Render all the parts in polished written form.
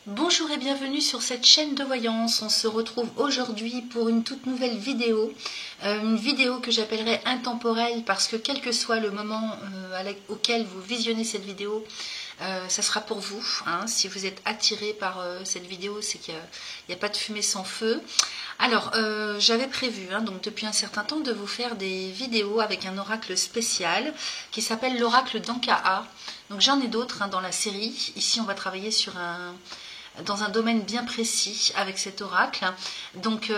Bonjour et bienvenue sur cette chaîne de voyance. On se retrouve aujourd'hui pour une toute nouvelle vidéo. Une vidéo que j'appellerai intemporelle parce que quel que soit le moment auquel vous visionnez cette vidéo, ça sera pour vous. Si vous êtes attiré par cette vidéo, c'est qu'il n'y a pas de fumée sans feu. Alors, j'avais prévu donc depuis un certain temps de vous faire des vidéos avec un oracle spécial qui s'appelle l'oracle d'Ankaa. Donc j'en ai d'autres dans la série. Ici, on va travailler dans un domaine bien précis avec cet oracle. Donc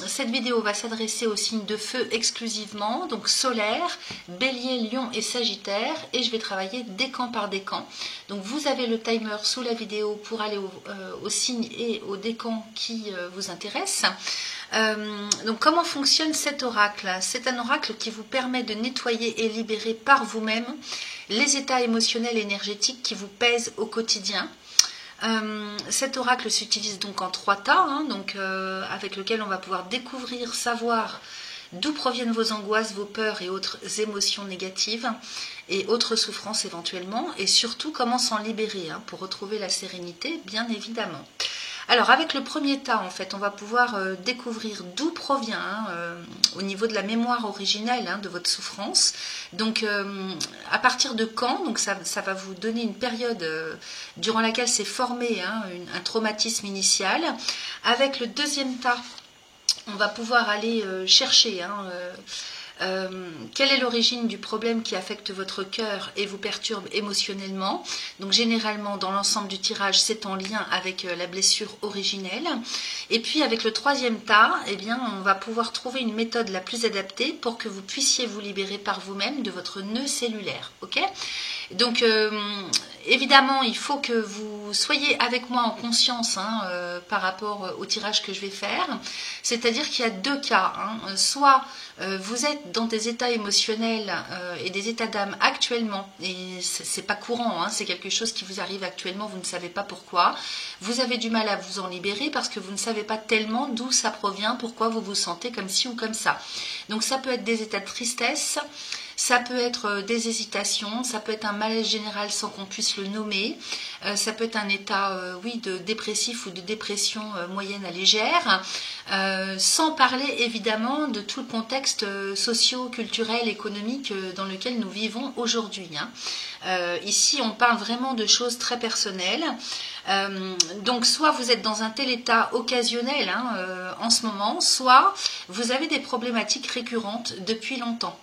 cette vidéo va s'adresser aux signes de feu exclusivement, donc solaire, bélier, lion et sagittaire, et je vais travailler décan par décan. Donc vous avez le timer sous la vidéo pour aller aux signes et aux décans qui vous intéressent. Donc comment fonctionne cet oracle? C'est un oracle qui vous permet de nettoyer et libérer par vous-même les états émotionnels et énergétiques qui vous pèsent au quotidien. Cet oracle s'utilise donc en 3 tas, avec lequel on va pouvoir découvrir, savoir d'où proviennent vos angoisses, vos peurs et autres émotions négatives et autres souffrances éventuellement, et surtout comment s'en libérer pour retrouver la sérénité, bien évidemment. Alors avec le premier tas, en fait, on va pouvoir découvrir d'où provient au niveau de la mémoire originelle de votre souffrance. Donc à partir de quand, donc ça va vous donner une période durant laquelle s'est formé un traumatisme initial. Avec le deuxième tas, on va pouvoir aller chercher quelle est l'origine du problème qui affecte votre cœur et vous perturbe émotionnellement. Donc généralement dans l'ensemble du tirage c'est en lien avec la blessure originelle. Et puis avec le troisième tas, on va pouvoir trouver une méthode la plus adaptée pour que vous puissiez vous libérer par vous-même de votre nœud cellulaire. Donc évidemment il faut que vous soyez avec moi en conscience par rapport au tirage que je vais faire. C'est-à-dire qu'il y a 2 cas. Soit vous êtes dans des états émotionnels et des états d'âme actuellement, et c'est pas courant, c'est quelque chose qui vous arrive actuellement, vous ne savez pas pourquoi, vous avez du mal à vous en libérer parce que vous ne savez pas tellement d'où ça provient, pourquoi vous vous sentez comme ci ou comme ça. Donc ça peut être des états de tristesse, ça peut être des hésitations, ça peut être un malaise général sans qu'on puisse le nommer, ça peut être un état de dépressif ou de dépression moyenne à légère, sans parler évidemment de tout le contexte socio-culturel, économique dans lequel nous vivons aujourd'hui. Ici on parle vraiment de choses très personnelles. Donc soit vous êtes dans un tel état occasionnel en ce moment, soit vous avez des problématiques récurrentes depuis longtemps.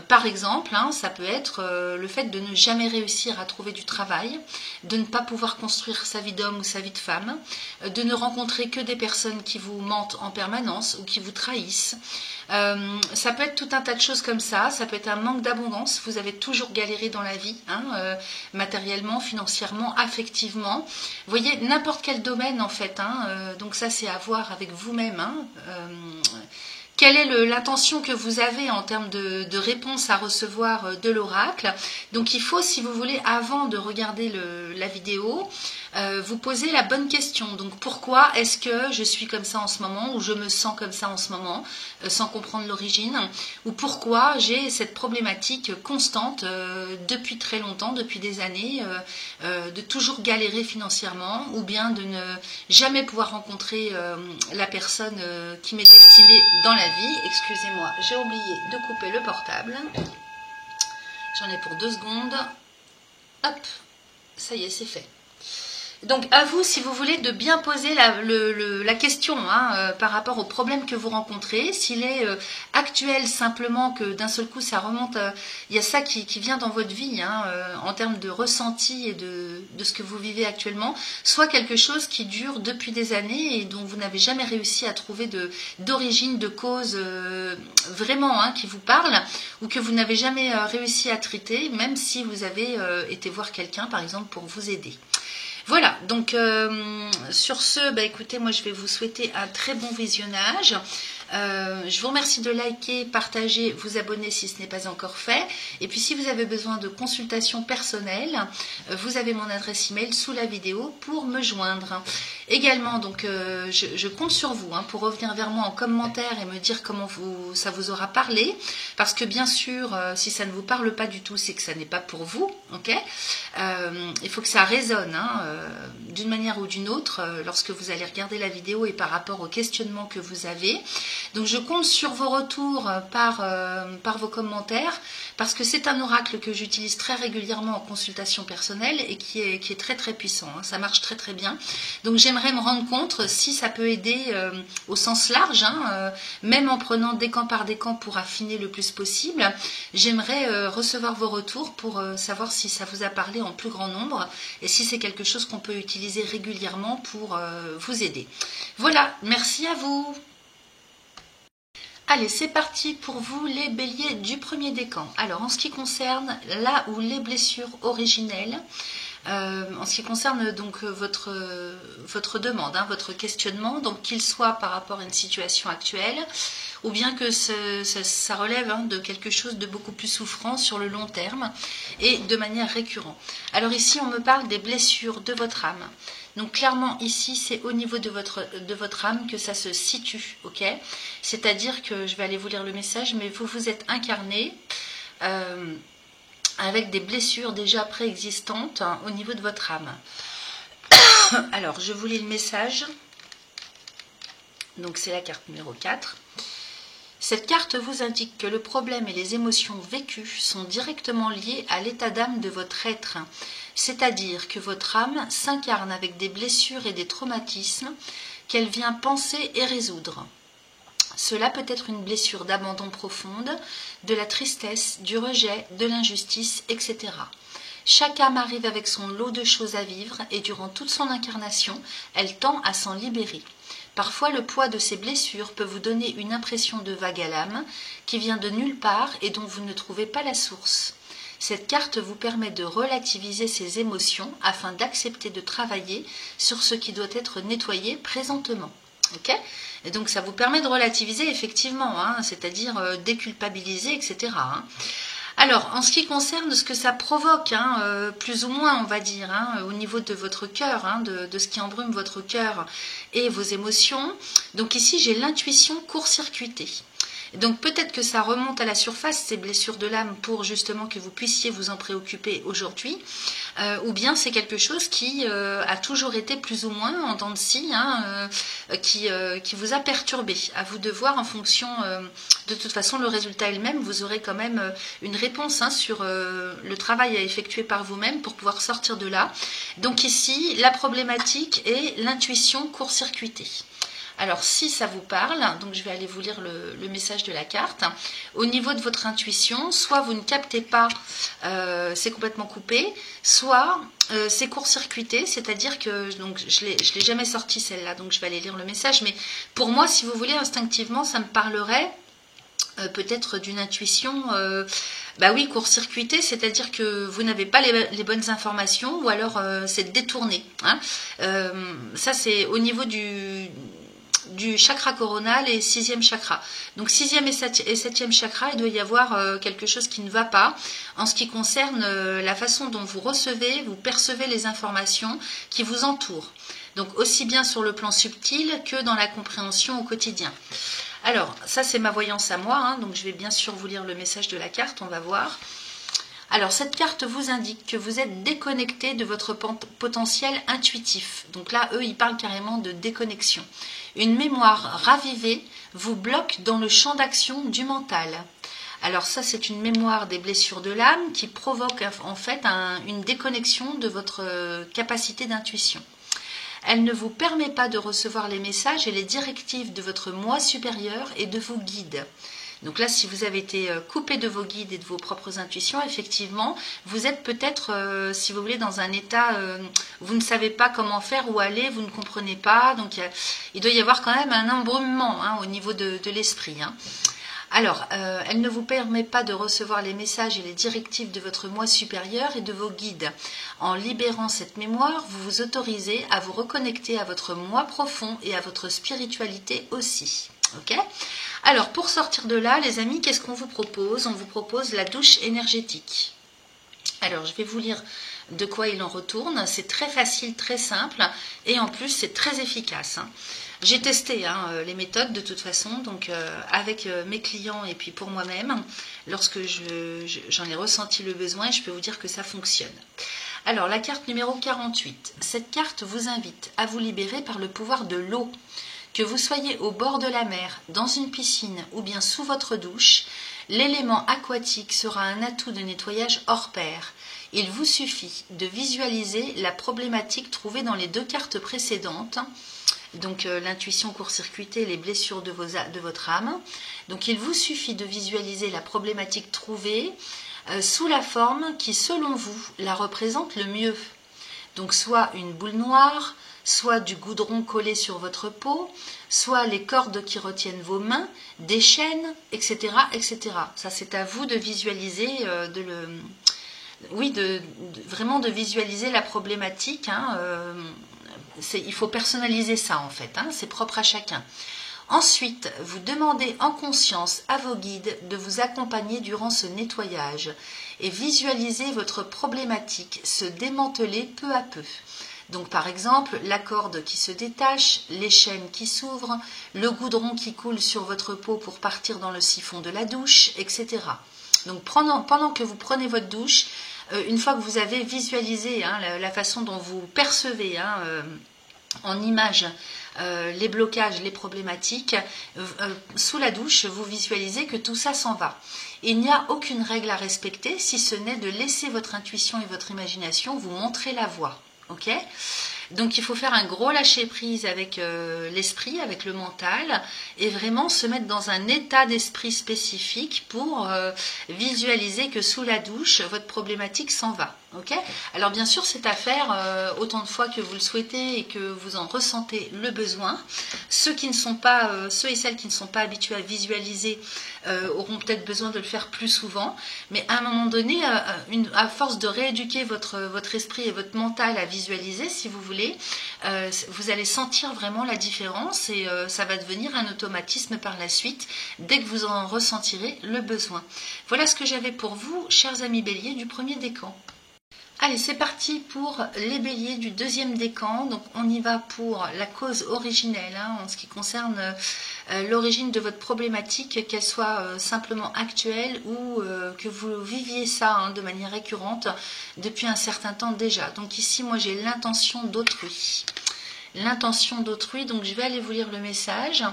Par exemple, ça peut être le fait de ne jamais réussir à trouver du travail, de ne pas pouvoir construire sa vie d'homme ou sa vie de femme, de ne rencontrer que des personnes qui vous mentent en permanence ou qui vous trahissent. Ça peut être tout un tas de choses comme ça peut être un manque d'abondance, vous avez toujours galéré dans la vie, matériellement, financièrement, affectivement. Vous voyez, n'importe quel domaine en fait, donc ça c'est à voir avec vous-même. Quelle est l'intention que vous avez en termes de réponse à recevoir de l'oracle? Donc il faut, si vous voulez, avant de regarder la vidéo, vous poser la bonne question. Donc pourquoi est-ce que je suis comme ça en ce moment, ou je me sens comme ça en ce moment, sans comprendre l'origine, ou pourquoi j'ai cette problématique constante depuis très longtemps, depuis des années, de toujours galérer financièrement, ou bien de ne jamais pouvoir rencontrer la personne qui m'est destinée dans la vie. Excusez-moi, j'ai oublié de couper le portable. J'en ai pour 2 secondes. Hop, ça y est, c'est fait. Donc à vous, si vous voulez, de bien poser la question par rapport au problème que vous rencontrez. S'il est actuel simplement, que d'un seul coup ça remonte, il y a ça qui vient dans votre vie en termes de ressenti et de ce que vous vivez actuellement, soit quelque chose qui dure depuis des années et dont vous n'avez jamais réussi à trouver d'origine, de cause vraiment qui vous parle, ou que vous n'avez jamais réussi à traiter, même si vous avez été voir quelqu'un par exemple pour vous aider. Voilà, donc sur ce, écoutez, moi je vais vous souhaiter un très bon visionnage. Je vous remercie de liker, partager, vous abonner si ce n'est pas encore fait. Et puis si vous avez besoin de consultations personnelles, vous avez mon adresse email sous la vidéo pour me joindre. Également, donc, je compte sur vous hein, pour revenir vers moi en commentaire et me dire comment ça vous aura parlé. Parce que bien sûr, si ça ne vous parle pas du tout, c'est que ça n'est pas pour vous. Ok, il faut que ça résonne hein, d'une manière ou d'une autre lorsque vous allez regarder la vidéo et par rapport aux questionnements que vous avez. Donc je compte sur vos retours par vos commentaires parce que c'est un oracle que j'utilise très régulièrement en consultation personnelle et qui est très très puissant. Hein, ça marche très très bien. Donc j'aimerais me rendre compte si ça peut aider au sens large, hein, même en prenant décan par décan pour affiner le plus possible. J'aimerais recevoir vos retours pour savoir si ça vous a parlé en plus grand nombre et si c'est quelque chose qu'on peut utiliser régulièrement pour vous aider. Voilà, merci à vous. Allez, c'est parti pour vous les béliers du premier décan. Alors, en ce qui concerne là où les blessures originelles, en ce qui concerne donc votre demande, hein, votre questionnement, donc qu'il soit par rapport à une situation actuelle, ou bien que ça relève hein, de quelque chose de beaucoup plus souffrant sur le long terme et de manière récurrente. Alors ici, on me parle des blessures de votre âme. Donc clairement ici c'est au niveau de votre âme que ça se situe, ok? C'est-à-dire que je vais aller vous lire le message, mais vous vous êtes incarné avec des blessures déjà préexistantes hein, au niveau de votre âme. Alors je vous lis le message. Donc c'est la carte numéro 4. Cette carte vous indique que le problème et les émotions vécues sont directement liés à l'état d'âme de votre être, c'est-à-dire que votre âme s'incarne avec des blessures et des traumatismes qu'elle vient penser et résoudre. Cela peut être une blessure d'abandon profonde, de la tristesse, du rejet, de l'injustice, etc. Chaque âme arrive avec son lot de choses à vivre et durant toute son incarnation, elle tend à s'en libérer. Parfois, le poids de ces blessures peut vous donner une impression de vague à l'âme qui vient de nulle part et dont vous ne trouvez pas la source. Cette carte vous permet de relativiser ces émotions afin d'accepter de travailler sur ce qui doit être nettoyé présentement. Okay ? Et donc, ça vous permet de relativiser effectivement, hein, c'est-à-dire déculpabiliser, etc. Hein. Alors, en ce qui concerne ce que ça provoque, hein, plus ou moins, on va dire, hein, au niveau de votre cœur, hein, de ce qui embrume votre cœur et vos émotions, donc ici, j'ai l'intuition court-circuitée. Donc peut-être que ça remonte à la surface, ces blessures de l'âme, pour justement que vous puissiez vous en préoccuper aujourd'hui, ou bien c'est quelque chose qui a toujours été plus ou moins en dents de scie, hein, qui vous a perturbé. À vous de voir en fonction, de toute façon le résultat est le même, vous aurez quand même une réponse hein, sur le travail à effectuer par vous-même pour pouvoir sortir de là. Donc ici, la problématique est l'intuition court-circuitée. Alors, si ça vous parle, donc je vais aller vous lire le message de la carte. Au niveau de votre intuition, soit vous ne captez pas, c'est complètement coupé, soit c'est court-circuité, c'est-à-dire que donc je l'ai jamais sorti celle-là, donc je vais aller lire le message. Mais pour moi, si vous voulez, instinctivement, ça me parlerait peut-être d'une intuition, bah oui, court-circuitée, c'est-à-dire que vous n'avez pas les bonnes informations, ou alors c'est détourné. Hein. Ça, c'est au niveau du chakra coronal et 6e chakra. Donc 6e et 7e chakra, il doit y avoir quelque chose qui ne va pas en ce qui concerne la façon dont vous recevez, vous percevez les informations qui vous entourent. Donc aussi bien sur le plan subtil que dans la compréhension au quotidien. Alors, ça c'est ma voyance à moi, hein, donc je vais bien sûr vous lire le message de la carte, on va voir. Alors, cette carte vous indique que vous êtes déconnecté de votre potentiel intuitif. Donc là, eux, ils parlent carrément de déconnexion. Une mémoire ravivée vous bloque dans le champ d'action du mental. Alors ça, c'est une mémoire des blessures de l'âme qui provoque en fait une déconnexion de votre capacité d'intuition. Elle ne vous permet pas de recevoir les messages et les directives de votre moi supérieur et de vos guides. Donc là, si vous avez été coupé de vos guides et de vos propres intuitions, effectivement, vous êtes peut-être, si vous voulez, dans un état, vous ne savez pas comment faire, où aller, vous ne comprenez pas. Donc il doit y avoir quand même un embrumement hein, au niveau de l'esprit. Hein. Alors, elle ne vous permet pas de recevoir les messages et les directives de votre moi supérieur et de vos guides. En libérant cette mémoire, vous vous autorisez à vous reconnecter à votre moi profond et à votre spiritualité aussi. Ok ? Alors, pour sortir de là, les amis, qu'est-ce qu'on vous propose ? On vous propose la douche énergétique. Alors, je vais vous lire de quoi il en retourne. C'est très facile, très simple et en plus c'est très efficace. J'ai testé les méthodes de toute façon, donc avec mes clients et puis pour moi-même, lorsque j'en ai ressenti le besoin, je peux vous dire que ça fonctionne. Alors la carte numéro 48, cette carte vous invite à vous libérer par le pouvoir de l'eau. Que vous soyez au bord de la mer, dans une piscine ou bien sous votre douche, l'élément aquatique sera un atout de nettoyage hors pair. Il vous suffit de visualiser la problématique trouvée dans les deux cartes précédentes, donc l'intuition court-circuitée, les blessures de votre âme. Donc il vous suffit de visualiser la problématique trouvée sous la forme qui, selon vous, la représente le mieux. Donc soit une boule noire, soit du goudron collé sur votre peau, soit les cordes qui retiennent vos mains, des chaînes, etc. etc. Ça, c'est à vous de visualiser, vraiment de visualiser la problématique. Il faut personnaliser ça en fait, c'est propre à chacun. Ensuite, vous demandez en conscience à vos guides de vous accompagner durant ce nettoyage et visualisez votre problématique se démanteler peu à peu. Donc par exemple, la corde qui se détache, les chaînes qui s'ouvrent, le goudron qui coule sur votre peau pour partir dans le siphon de la douche, etc. Donc pendant que vous prenez votre douche, une fois que vous avez visualisé la façon dont vous percevez en image les blocages, les problématiques, sous la douche, vous visualisez que tout ça s'en va. Il n'y a aucune règle à respecter, si ce n'est de laisser votre intuition et votre imagination vous montrer la voie. Ok ? Donc il faut faire un gros lâcher prise avec l'esprit, avec le mental, et vraiment se mettre dans un état d'esprit spécifique pour visualiser que sous la douche, votre problématique s'en va. Okay ? Alors bien sûr, c'est à faire autant de fois que vous le souhaitez et que vous en ressentez le besoin. Ceux et celles qui ne sont pas habitués à visualiser auront peut-être besoin de le faire plus souvent, mais à un moment donné, à force de rééduquer votre esprit et votre mental à visualiser, si vous voulez, vous allez sentir vraiment la différence et ça va devenir un automatisme par la suite dès que vous en ressentirez le besoin. Voilà ce que j'avais pour vous, chers amis béliers, du premier décan. Allez, c'est parti pour les béliers du deuxième décan. Donc on y va pour la cause originelle, en ce qui concerne l'origine de votre problématique, qu'elle soit simplement actuelle ou que vous viviez ça de manière récurrente depuis un certain temps déjà. Donc ici, moi j'ai l'intention d'autrui. L'intention d'autrui, donc je vais aller vous lire le message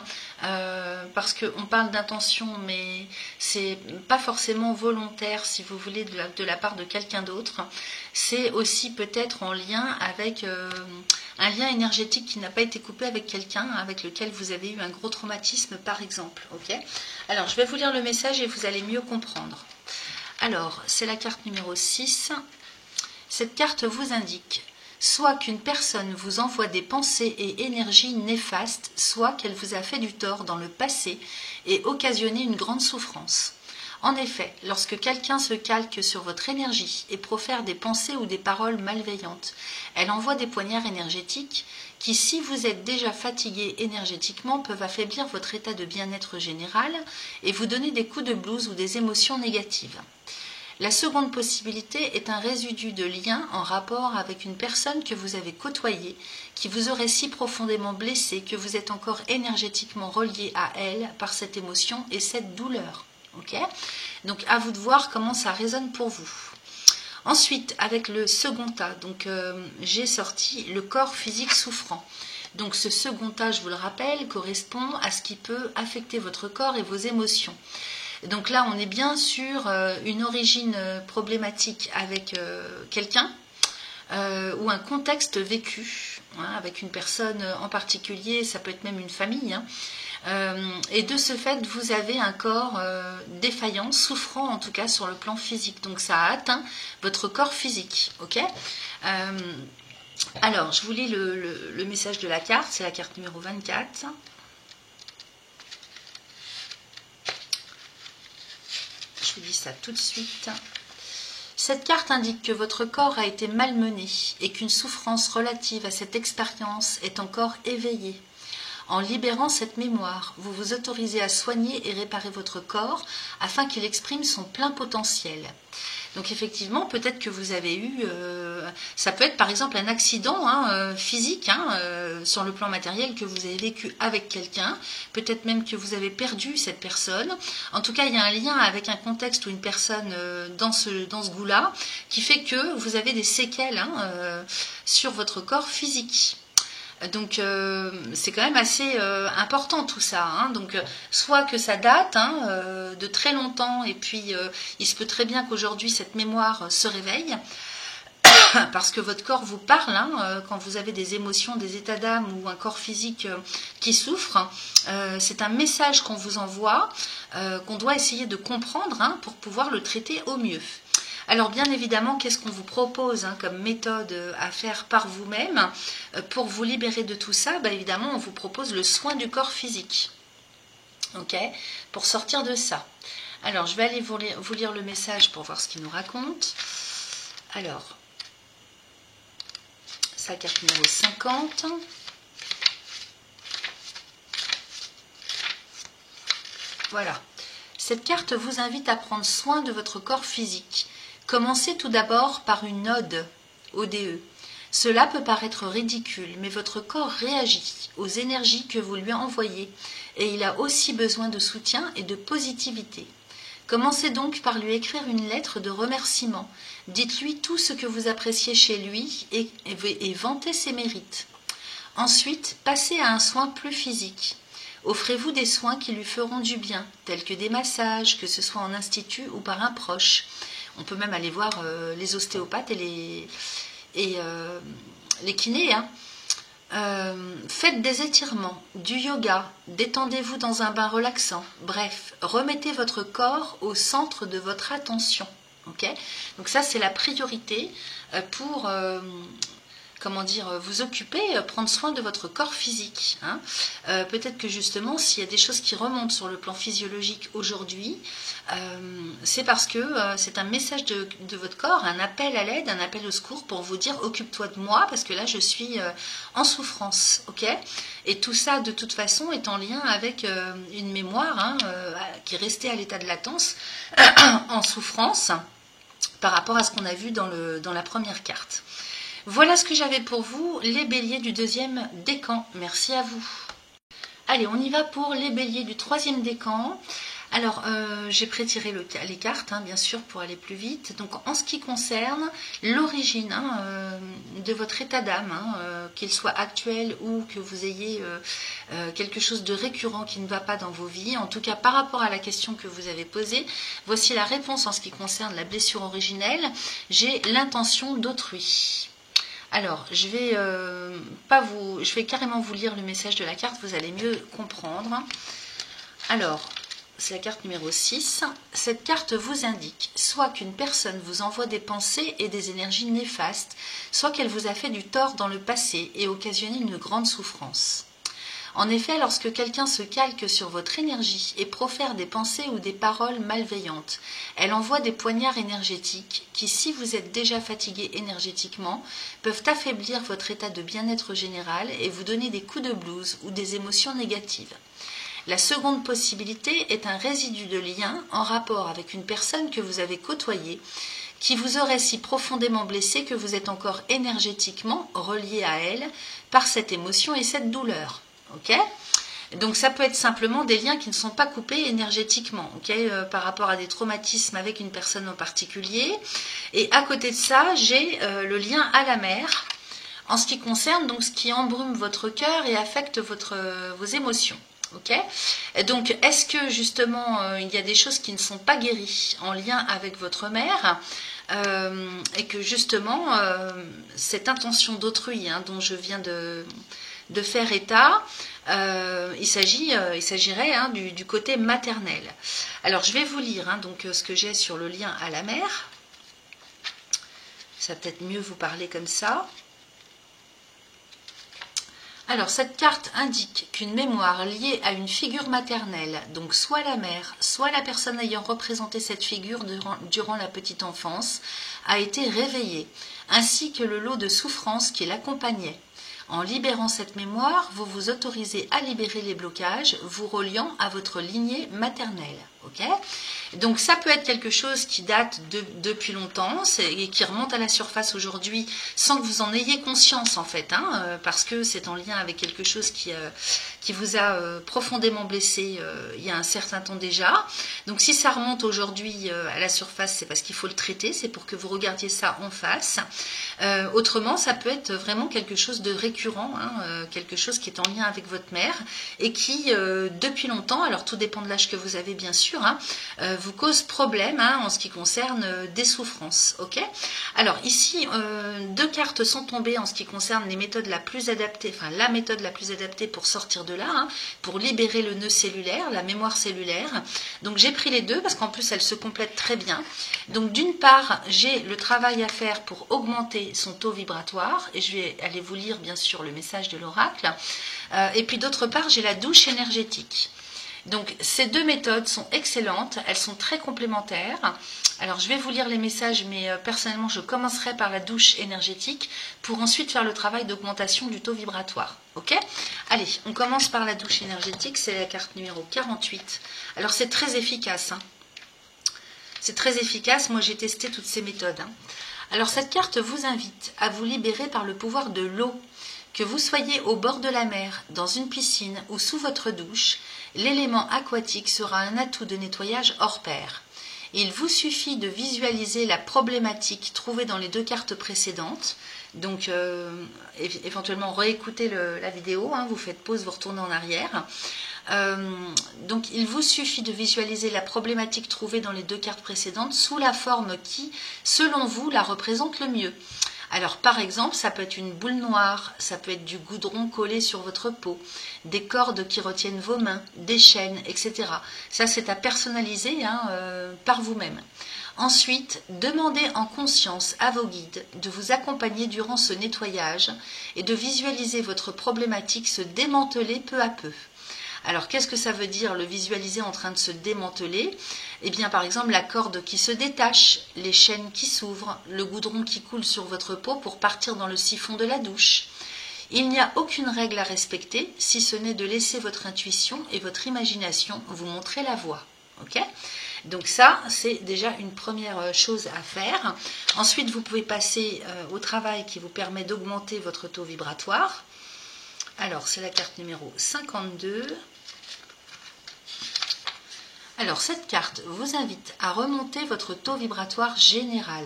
parce qu'on parle d'intention, mais c'est pas forcément volontaire, si vous voulez, de la part de quelqu'un d'autre. C'est aussi peut-être en lien avec un lien énergétique qui n'a pas été coupé avec quelqu'un avec lequel vous avez eu un gros traumatisme, par exemple. Ok ? Alors, je vais vous lire le message et vous allez mieux comprendre. Alors, c'est la carte numéro 6. Cette carte vous indique soit qu'une personne vous envoie des pensées et énergies néfastes, soit qu'elle vous a fait du tort dans le passé et occasionné une grande souffrance. En effet, lorsque quelqu'un se calque sur votre énergie et profère des pensées ou des paroles malveillantes, elle envoie des poignards énergétiques qui, si vous êtes déjà fatigué énergétiquement, peuvent affaiblir votre état de bien-être général et vous donner des coups de blues ou des émotions négatives. La seconde possibilité est un résidu de lien en rapport avec une personne que vous avez côtoyée, qui vous aurait si profondément blessé que vous êtes encore énergétiquement relié à elle par cette émotion et cette douleur. Okay ? Donc à vous de voir comment ça résonne pour vous. Ensuite, avec le second tas, j'ai sorti le corps physique souffrant. Donc ce second tas, je vous le rappelle, correspond à ce qui peut affecter votre corps et vos émotions. Donc là, on est bien sur une origine problématique avec quelqu'un ou un contexte vécu avec une personne en particulier, ça peut être même une famille. Et de ce fait, vous avez un corps défaillant, souffrant en tout cas sur le plan physique. Donc ça a atteint votre corps physique. Ok ? Alors, je vous lis le message de la carte, c'est la carte numéro 24. Je vous dis ça tout de suite. Cette carte indique que votre corps a été malmené et qu'une souffrance relative à cette expérience est encore éveillée. En libérant cette mémoire, vous vous autorisez à soigner et réparer votre corps afin qu'il exprime son plein potentiel. Donc effectivement, peut-être que vous avez eu, ça peut être par exemple un accident physique sur le plan matériel que vous avez vécu avec quelqu'un, peut-être même que vous avez perdu cette personne. En tout cas, il y a un lien avec un contexte ou une personne dans ce goût-là qui fait que vous avez des séquelles sur votre corps physique. Donc c'est quand même assez important tout ça. Donc soit que ça date de très longtemps et puis il se peut très bien qu'aujourd'hui cette mémoire se réveille parce que votre corps vous parle quand vous avez des émotions, des états d'âme ou un corps physique qui souffre. C'est un message qu'on vous envoie, qu'on doit essayer de comprendre pour pouvoir le traiter au mieux. Alors bien évidemment, qu'est-ce qu'on vous propose comme méthode à faire par vous-même pour vous libérer de tout ça? Évidemment, on vous propose le soin du corps physique, pour sortir de ça. Alors, je vais aller vous lire le message pour voir ce qu'il nous raconte. Alors, sa carte numéro 50. Voilà. Cette carte vous invite à prendre soin de votre corps physique. Commencez tout d'abord par une ode, ODE. Cela peut paraître ridicule, mais votre corps réagit aux énergies que vous lui envoyez et il a aussi besoin de soutien et de positivité. Commencez donc par lui écrire une lettre de remerciement. Dites-lui tout ce que vous appréciez chez lui et vantez ses mérites. Ensuite, passez à un soin plus physique. Offrez-vous des soins qui lui feront du bien, tels que des massages, que ce soit en institut ou par un proche. On peut même aller voir les ostéopathes et les kinés. Faites des étirements, du yoga, détendez-vous dans un bain relaxant. Bref, remettez votre corps au centre de votre attention. Donc ça, c'est la priorité pour vous occuper, prendre soin de votre corps physique. Peut-être que justement, s'il y a des choses qui remontent sur le plan physiologique aujourd'hui, c'est parce que c'est un message de votre corps, un appel à l'aide, un appel au secours pour vous dire occupe-toi de moi parce que là je suis en souffrance. Et tout ça de toute façon est en lien avec une mémoire qui est restée à l'état de latence en souffrance par rapport à ce qu'on a vu dans la première carte. Voilà ce que j'avais pour vous, les béliers du deuxième décan. Merci à vous. Allez, on y va pour les béliers du troisième décan. Alors, j'ai prétiré les cartes, bien sûr, pour aller plus vite. Donc, en ce qui concerne l'origine de votre état d'âme, qu'il soit actuel ou que vous ayez quelque chose de récurrent qui ne va pas dans vos vies, en tout cas par rapport à la question que vous avez posée, voici la réponse en ce qui concerne la blessure originelle. J'ai l'intention d'autrui. Alors, je vais carrément vous lire le message de la carte, vous allez mieux comprendre. Alors, c'est la carte numéro 6. Cette carte vous indique soit qu'une personne vous envoie des pensées et des énergies néfastes, soit qu'elle vous a fait du tort dans le passé et occasionné une grande souffrance. En effet, lorsque quelqu'un se calque sur votre énergie et profère des pensées ou des paroles malveillantes, elle envoie des poignards énergétiques qui, si vous êtes déjà fatigué énergétiquement, peuvent affaiblir votre état de bien-être général et vous donner des coups de blues ou des émotions négatives. La seconde possibilité est un résidu de lien en rapport avec une personne que vous avez côtoyée, qui vous aurait si profondément blessé que vous êtes encore énergétiquement relié à elle par cette émotion et cette douleur. Donc ça peut être simplement des liens qui ne sont pas coupés énergétiquement, par rapport à des traumatismes avec une personne en particulier. Et à côté de ça, j'ai le lien à la mer, en ce qui concerne donc ce qui embrume votre cœur et affecte vos émotions. Donc, est-ce que justement il y a des choses qui ne sont pas guéries en lien avec votre mère et que justement cette intention d'autrui dont je viens de faire état, il s'agirait du côté maternel. Alors, je vais vous lire donc ce que j'ai sur le lien à la mère. Ça va peut-être mieux vous parler comme ça. Alors, cette carte indique qu'une mémoire liée à une figure maternelle, donc soit la mère, soit la personne ayant représenté cette figure durant la petite enfance, a été réveillée, ainsi que le lot de souffrances qui l'accompagnait. En libérant cette mémoire, vous vous autorisez à libérer les blocages, vous reliant à votre lignée maternelle. ok? Donc ça peut être quelque chose qui date depuis longtemps et qui remonte à la surface aujourd'hui sans que vous en ayez conscience en fait, hein, parce que c'est en lien avec quelque chose qui vous a profondément blessé il y a un certain temps déjà. Donc si ça remonte aujourd'hui à la surface, c'est parce qu'il faut le traiter, c'est pour que vous regardiez ça en face. Autrement, ça peut être vraiment quelque chose de récurrent, hein, quelque chose qui est en lien avec votre mère et qui, depuis longtemps, alors tout dépend de l'âge que vous avez bien sûr, hein, vous cause problème hein, en ce qui concerne des souffrances. Ok. Alors ici, deux cartes sont tombées en ce qui concerne les méthodes la plus adaptée, enfin la méthode la plus adaptée pour sortir de là, hein, pour libérer le nœud cellulaire, la mémoire cellulaire. Donc j'ai pris les deux parce qu'en plus elles se complètent très bien. Donc d'une part, j'ai le travail à faire pour augmenter son taux vibratoire et je vais aller vous lire bien sûr le message de l'oracle. Et puis d'autre part, j'ai la douche énergétique. Donc ces deux méthodes sont excellentes, elles sont très complémentaires. Alors je vais vous lire les messages, mais personnellement je commencerai par la douche énergétique pour ensuite faire le travail d'augmentation du taux vibratoire. Ok ? Allez, on commence par la douche énergétique, c'est la carte numéro 48. Alors c'est très efficace. Hein. C'est très efficace, moi j'ai testé toutes ces méthodes. Hein. Alors cette carte vous invite à vous libérer par le pouvoir de l'eau. Que vous soyez au bord de la mer, dans une piscine ou sous votre douche, l'élément aquatique sera un atout de nettoyage hors pair. Il vous suffit de visualiser la problématique trouvée dans les deux cartes précédentes. Donc, éventuellement, réécoutez la vidéo, hein, vous faites pause, vous retournez en arrière. Donc, il vous suffit de visualiser la problématique trouvée dans les deux cartes précédentes sous la forme qui, selon vous, la représente le mieux. Alors par exemple, ça peut être une boule noire, ça peut être du goudron collé sur votre peau, des cordes qui retiennent vos mains, des chaînes, etc. Ça c'est à personnaliser hein, par vous-même. Ensuite, demandez en conscience à vos guides de vous accompagner durant ce nettoyage et de visualiser votre problématique se démanteler peu à peu. Alors, qu'est-ce que ça veut dire, le visualiser en train de se démanteler? Eh bien, par exemple, la corde qui se détache, les chaînes qui s'ouvrent, le goudron qui coule sur votre peau pour partir dans le siphon de la douche. Il n'y a aucune règle à respecter, si ce n'est de laisser votre intuition et votre imagination vous montrer la voie. Ok ? Donc ça, c'est déjà une première chose à faire. Ensuite, vous pouvez passer au travail qui vous permet d'augmenter votre taux vibratoire. Alors, c'est la carte numéro 52. Alors, cette carte vous invite à remonter votre taux vibratoire général.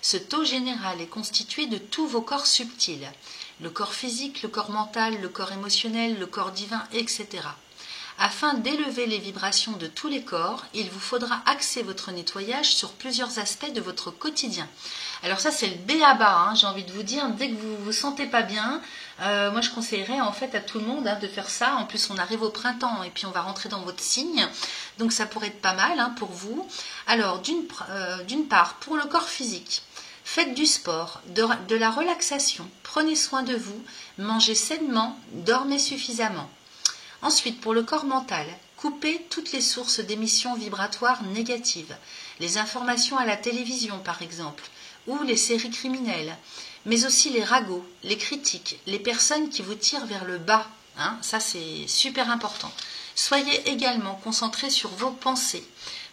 Ce taux général est constitué de tous vos corps subtils. Le corps physique, le corps mental, le corps émotionnel, le corps divin, etc. Afin d'élever les vibrations de tous les corps, il vous faudra axer votre nettoyage sur plusieurs aspects de votre quotidien. Alors ça, c'est le b.a.-ba, hein, j'ai envie de vous dire, dès que vous vous sentez pas bien, moi je conseillerais en fait à tout le monde hein, de faire ça. En plus, on arrive au printemps et puis on va rentrer dans votre signe, donc ça pourrait être pas mal hein, pour vous. Alors, d'une part, pour le corps physique, faites du sport, de la relaxation, prenez soin de vous, mangez sainement, dormez suffisamment. Ensuite, pour le corps mental, coupez toutes les sources d'émissions vibratoires négatives, les informations à la télévision par exemple, ou les séries criminelles, mais aussi les ragots, les critiques, les personnes qui vous tirent vers le bas. Hein, ça, c'est super important. Soyez également concentrés sur vos pensées.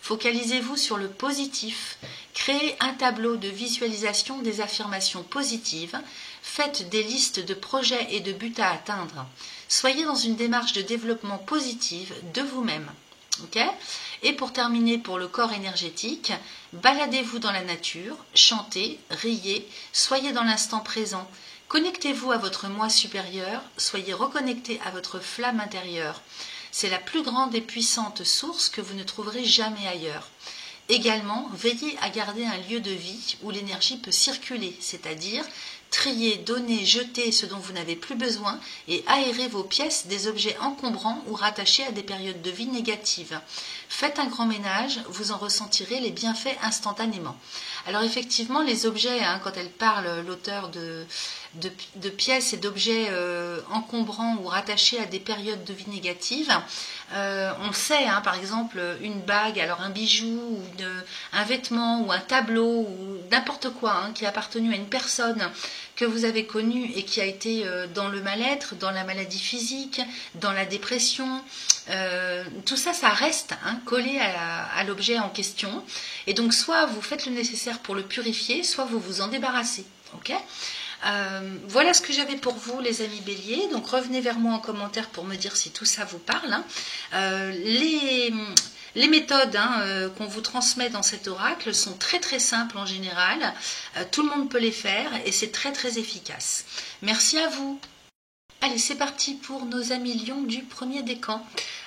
Focalisez-vous sur le positif. Créez un tableau de visualisation des affirmations positives. Faites des listes de projets et de buts à atteindre. Soyez dans une démarche de développement positive de vous-même. Okay ? Et pour terminer, pour le corps énergétique, baladez-vous dans la nature, chantez, riez, soyez dans l'instant présent. Connectez-vous à votre moi supérieur, soyez reconnectés à votre flamme intérieure. C'est la plus grande et puissante source que vous ne trouverez jamais ailleurs. Également, veillez à garder un lieu de vie où l'énergie peut circuler, c'est-à-dire trier, donner, jeter ce dont vous n'avez plus besoin et aérer vos pièces des objets encombrants ou rattachés à des périodes de vie négatives. Faites un grand ménage, vous en ressentirez les bienfaits instantanément. Alors effectivement, les objets, hein, quand elle parle, l'auteur de pièces et d'objets encombrants ou rattachés à des périodes de vie négatives, on sait, hein, par exemple, une bague, alors un bijou, ou un vêtement, ou un tableau, ou n'importe quoi hein, qui a appartenu à une personne que vous avez connue et qui a été dans le mal-être, dans la maladie physique, dans la dépression, tout ça, ça reste collé à l'objet en question. Et donc, soit vous faites le nécessaire pour le purifier, soit vous vous en débarrassez. Ok ? Voilà ce que j'avais pour vous, les amis béliers. Donc, revenez vers moi en commentaire pour me dire si tout ça vous parle. Les méthodes qu'on vous transmet dans cet oracle sont très très simples en général. Tout le monde peut les faire et c'est très très efficace. Merci à vous. Allez, c'est parti pour nos amis lions du premier décan.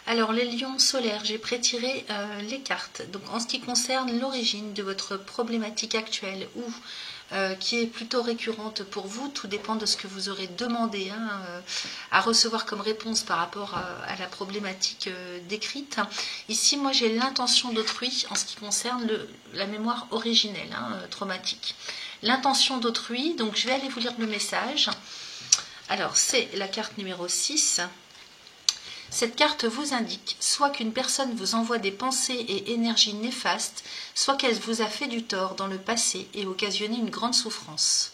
Alors, les lions solaires, j'ai prétiré les cartes. Donc, en ce qui concerne l'origine de votre problématique actuelle ou qui est plutôt récurrente pour vous, tout dépend de ce que vous aurez demandé à recevoir comme réponse par rapport à la problématique décrite. Ici, moi, j'ai l'intention d'autrui en ce qui concerne la mémoire originelle, traumatique. L'intention d'autrui, donc je vais aller vous lire le message. Alors, c'est la carte numéro 6. Cette carte vous indique soit qu'une personne vous envoie des pensées et énergies néfastes, soit qu'elle vous a fait du tort dans le passé et occasionné une grande souffrance.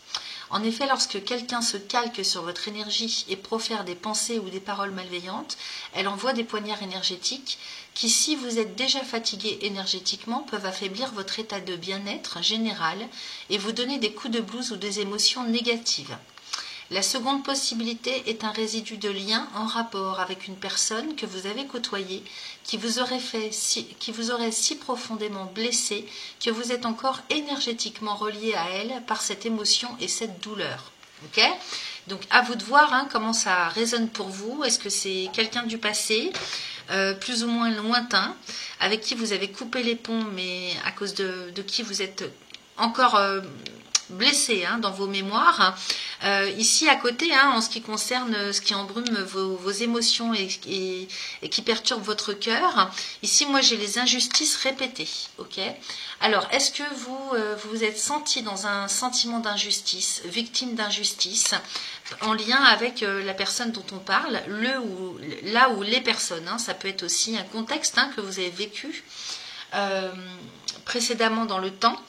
En effet, lorsque quelqu'un se calque sur votre énergie et profère des pensées ou des paroles malveillantes, elle envoie des poignards énergétiques qui, si vous êtes déjà fatigué énergétiquement, peuvent affaiblir votre état de bien-être général et vous donner des coups de blues ou des émotions négatives. La seconde possibilité est un résidu de lien en rapport avec une personne que vous avez côtoyée, qui vous aurait si profondément blessé que vous êtes encore énergétiquement relié à elle par cette émotion et cette douleur. Ok ? Donc à vous de voir comment ça résonne pour vous. Est-ce que c'est quelqu'un du passé, plus ou moins lointain, avec qui vous avez coupé les ponts, mais à cause de qui vous êtes encore blessé dans vos mémoires. Ici à côté, en ce qui concerne ce qui embrume vos émotions et qui perturbe votre cœur, ici moi j'ai les injustices répétées. Ok. Alors est-ce que vous vous êtes senti dans un sentiment d'injustice, victime d'injustice, en lien avec la personne dont on parle, là où les personnes, ça peut être aussi un contexte que vous avez vécu précédemment dans le temps.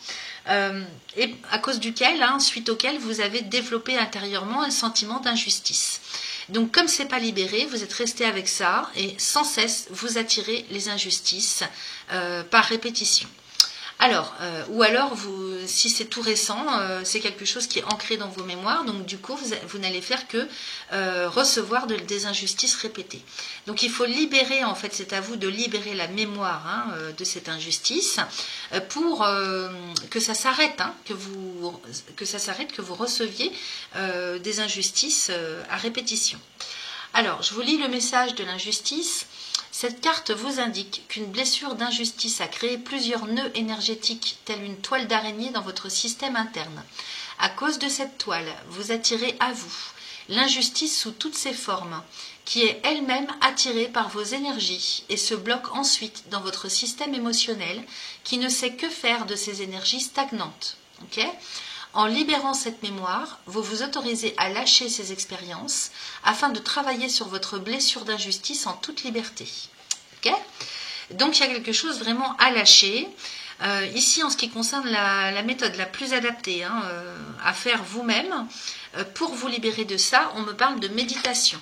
Et à cause duquel, suite auquel vous avez développé intérieurement un sentiment d'injustice. Donc comme c'est pas libéré, vous êtes resté avec ça et sans cesse vous attirez les injustices par répétition. Alors, ou alors, si c'est tout récent, c'est quelque chose qui est ancré dans vos mémoires, donc du coup, vous n'allez faire que recevoir des injustices répétées. Donc il faut libérer, en fait, c'est à vous de libérer la mémoire de cette injustice pour que ça s'arrête, que vous receviez des injustices à répétition. Alors, je vous lis le message de l'injustice. Cette carte vous indique qu'une blessure d'injustice a créé plusieurs nœuds énergétiques, tels une toile d'araignée dans votre système interne. À cause de cette toile, vous attirez à vous l'injustice sous toutes ses formes, qui est elle-même attirée par vos énergies et se bloque ensuite dans votre système émotionnel, qui ne sait que faire de ces énergies stagnantes. Ok ? En libérant cette mémoire, vous vous autorisez à lâcher ces expériences afin de travailler sur votre blessure d'injustice en toute liberté. Okay ? Donc il y a quelque chose vraiment à lâcher. Ici, en ce qui concerne la méthode la plus adaptée à faire vous-même, pour vous libérer de ça, on me parle de méditation.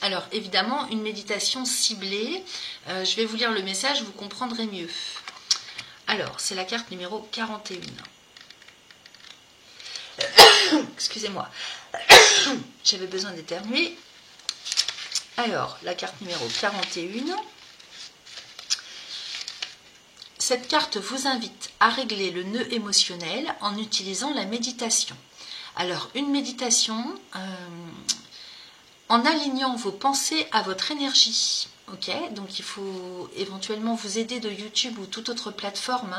Alors évidemment, une méditation ciblée, je vais vous lire le message, vous comprendrez mieux. Alors, c'est la carte numéro 41. Excusez-moi, j'avais besoin d'éternuer. Alors, la carte numéro 41. Cette carte vous invite à régler le nœud émotionnel en utilisant la méditation. Alors, une méditation en alignant vos pensées à votre énergie. Ok, donc il faut éventuellement vous aider de YouTube ou toute autre plateforme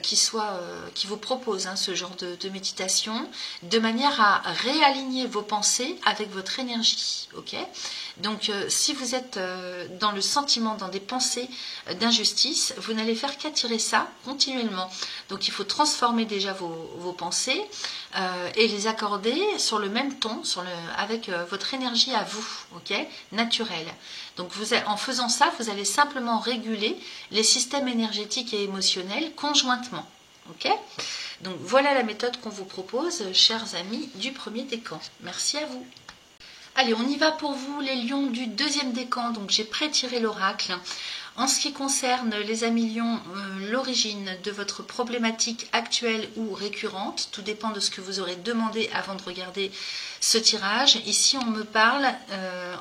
qui vous propose ce genre de méditation, de manière à réaligner vos pensées avec votre énergie. Ok, donc si vous êtes dans le sentiment, dans des pensées d'injustice, vous n'allez faire qu'attirer ça continuellement. Donc il faut transformer déjà vos pensées et les accorder sur le même ton, avec votre énergie à vous, ok, naturelle. Donc en faisant ça, vous allez simplement réguler les systèmes énergétiques et émotionnels conjointement. Ok ? Donc voilà la méthode qu'on vous propose, chers amis du premier décan. Merci à vous. Allez, on y va pour vous, les lions du deuxième décan. Donc j'ai pré-tiré l'oracle. En ce qui concerne les amis lions, l'origine de votre problématique actuelle ou récurrente, tout dépend de ce que vous aurez demandé avant de regarder ce tirage. Ici, on me parle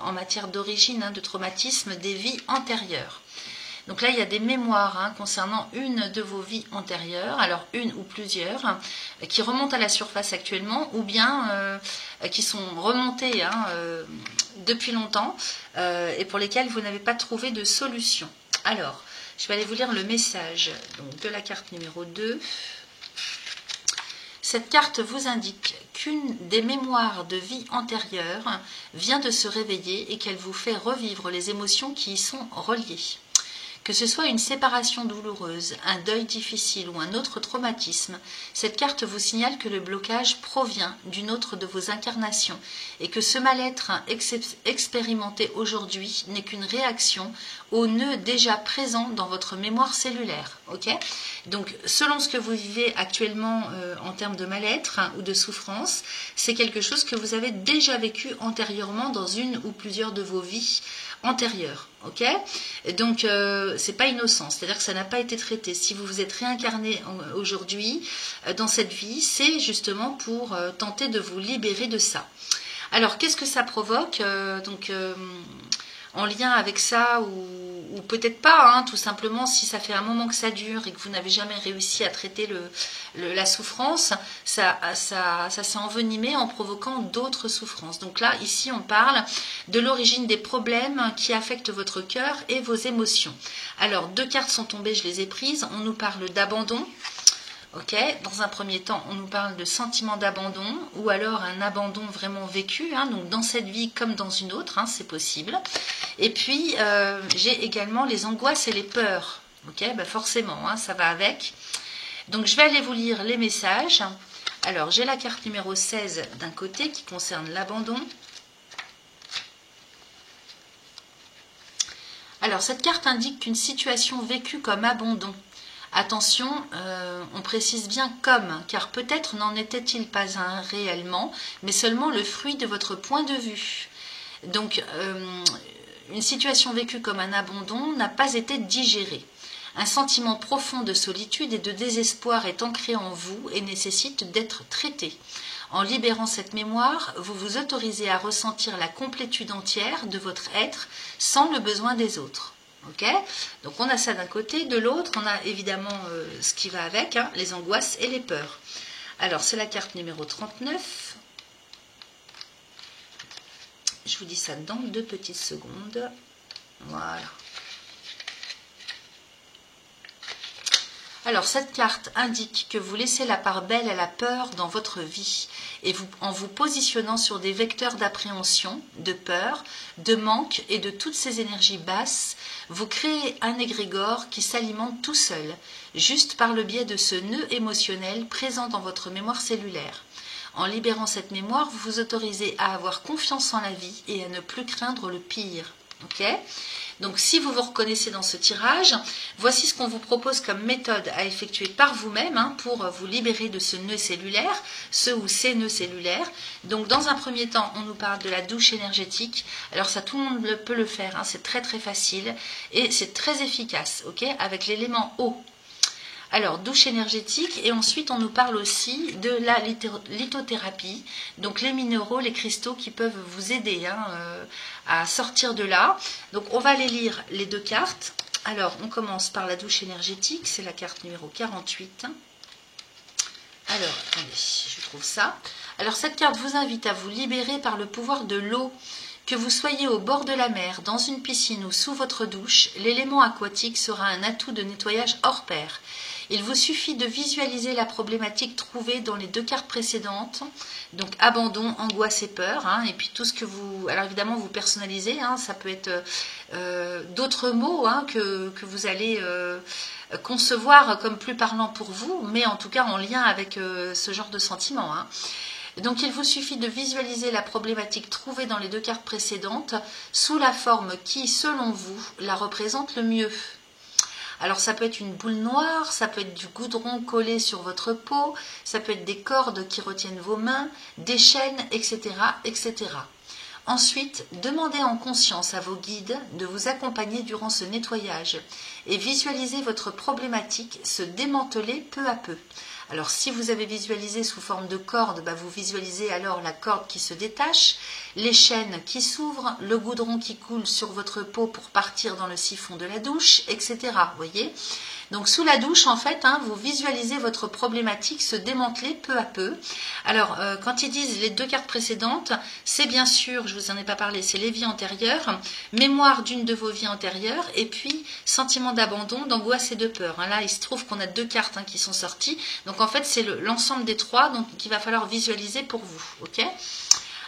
en matière d'origine, de traumatisme, des vies antérieures. Donc là, il y a des mémoires concernant une de vos vies antérieures, alors une ou plusieurs, qui remontent à la surface actuellement, ou bien qui sont remontées depuis longtemps et pour lesquelles vous n'avez pas trouvé de solution. Alors, je vais aller vous lire le message donc, de la carte numéro 2. Cette carte vous indique qu'une des mémoires de vie antérieure vient de se réveiller et qu'elle vous fait revivre les émotions qui y sont reliées. Que ce soit une séparation douloureuse, un deuil difficile ou un autre traumatisme, cette carte vous signale que le blocage provient d'une autre de vos incarnations et que ce mal-être expérimenté aujourd'hui n'est qu'une réaction au nœud déjà présent dans votre mémoire cellulaire. Okay ? Donc, selon ce que vous vivez actuellement en termes de mal-être ou de souffrance, c'est quelque chose que vous avez déjà vécu antérieurement dans une ou plusieurs de vos vies antérieures. Ok, donc c'est pas innocent, c'est-à-dire que ça n'a pas été traité. Si vous vous êtes réincarné aujourd'hui dans cette vie, c'est justement pour tenter de vous libérer de ça. Alors qu'est-ce que ça provoque en lien avec ça ou peut-être pas, tout simplement si ça fait un moment que ça dure et que vous n'avez jamais réussi à traiter la souffrance, ça s'est envenimé en provoquant d'autres souffrances. Donc là, ici, on parle de l'origine des problèmes qui affectent votre cœur et vos émotions. Alors, 2 cartes sont tombées, je les ai prises. On nous parle d'abandon. Ok, dans un premier temps, on nous parle de sentiment d'abandon ou alors un abandon vraiment vécu, donc dans cette vie comme dans une autre, c'est possible. Et puis, j'ai également les angoisses et les peurs. Ok, forcément, ça va avec. Donc, je vais aller vous lire les messages. Alors, j'ai la carte numéro 16 d'un côté qui concerne l'abandon. Alors, cette carte indique qu'une situation vécue comme abandon. Attention, on précise bien comme, car peut-être n'en était-il pas un réellement, mais seulement le fruit de votre point de vue. Donc, une situation vécue comme un abandon n'a pas été digérée. Un sentiment profond de solitude et de désespoir est ancré en vous et nécessite d'être traité. En libérant cette mémoire, vous vous autorisez à ressentir la complétude entière de votre être sans le besoin des autres. Ok, donc on a ça d'un côté, de l'autre on a évidemment ce qui va avec, les angoisses et les peurs. Alors c'est la carte numéro 39. Je vous dis ça dans 2 petites secondes. Voilà. Alors cette carte indique que vous laissez la part belle à la peur dans votre vie et en vous positionnant sur des vecteurs d'appréhension, de peur, de manque et de toutes ces énergies basses, vous créez un égrégore qui s'alimente tout seul, juste par le biais de ce nœud émotionnel présent dans votre mémoire cellulaire. En libérant cette mémoire, vous vous autorisez à avoir confiance en la vie et à ne plus craindre le pire. Ok ? Donc si vous vous reconnaissez dans ce tirage, voici ce qu'on vous propose comme méthode à effectuer par vous-même pour vous libérer de ce nœud cellulaire, ce ou ces nœuds cellulaires. Donc dans un premier temps, on nous parle de la douche énergétique. Alors ça, tout le monde peut le faire, c'est très très facile et c'est très efficace, ok, avec l'élément eau. Alors, douche énergétique, et ensuite on nous parle aussi de la lithothérapie, donc les minéraux, les cristaux qui peuvent vous aider à sortir de là. Donc on va aller lire les 2 cartes. Alors, on commence par la douche énergétique, c'est la carte numéro 48. Alors, attendez, je trouve ça. Alors, cette carte vous invite à vous libérer par le pouvoir de l'eau. Que vous soyez au bord de la mer, dans une piscine ou sous votre douche, l'élément aquatique sera un atout de nettoyage hors pair. Il vous suffit de visualiser la problématique trouvée dans les 2 cartes précédentes, donc abandon, angoisse et peur, et puis tout ce que vous... Alors évidemment, vous personnalisez, ça peut être d'autres mots que vous allez concevoir comme plus parlant pour vous, mais en tout cas en lien avec ce genre de sentiment. Donc il vous suffit de visualiser la problématique trouvée dans les 2 cartes précédentes sous la forme qui, selon vous, la représente le mieux. Alors ça peut être une boule noire, ça peut être du goudron collé sur votre peau, ça peut être des cordes qui retiennent vos mains, des chaînes, etc., etc. Ensuite, demandez en conscience à vos guides de vous accompagner durant ce nettoyage et visualisez votre problématique se démanteler peu à peu. Alors si vous avez visualisé sous forme de corde, vous visualisez alors la corde qui se détache, les chaînes qui s'ouvrent, le goudron qui coule sur votre peau pour partir dans le siphon de la douche, etc. Vous voyez ? Donc sous la douche, en fait, vous visualisez votre problématique se démanteler peu à peu. Alors, quand ils disent les 2 cartes précédentes, c'est bien sûr, je vous en ai pas parlé, c'est les vies antérieures, mémoire d'une de vos vies antérieures, et puis sentiment d'abandon, d'angoisse et de peur. Là, il se trouve qu'on a 2 cartes qui sont sorties. Donc en fait, c'est l'ensemble des 3 qu'il va falloir visualiser pour vous. Ok ?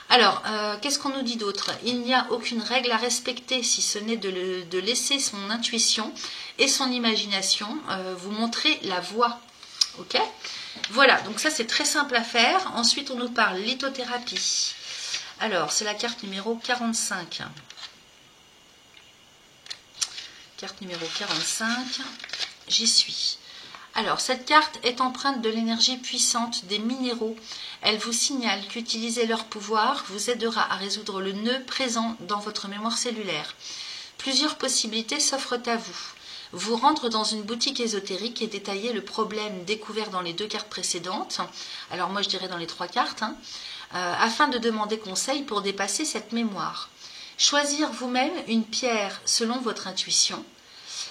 Alors, qu'est-ce qu'on nous dit d'autre? Il n'y a aucune règle à respecter si ce n'est de laisser son intuition et son imagination vous montrer la voie. Ok? Voilà, donc ça c'est très simple à faire. Ensuite, on nous parle lithothérapie. Alors, c'est la carte numéro 45. Carte numéro 45, j'y suis. Alors, cette carte est empreinte de l'énergie puissante des minéraux. Elle vous signale qu'utiliser leur pouvoir vous aidera à résoudre le nœud présent dans votre mémoire cellulaire. Plusieurs possibilités s'offrent à vous. Vous rendre dans une boutique ésotérique et détailler le problème découvert dans les 2 cartes précédentes. Alors moi je dirais dans les 3 cartes. Afin de demander conseil pour dépasser cette mémoire. Choisir vous-même une pierre selon votre intuition.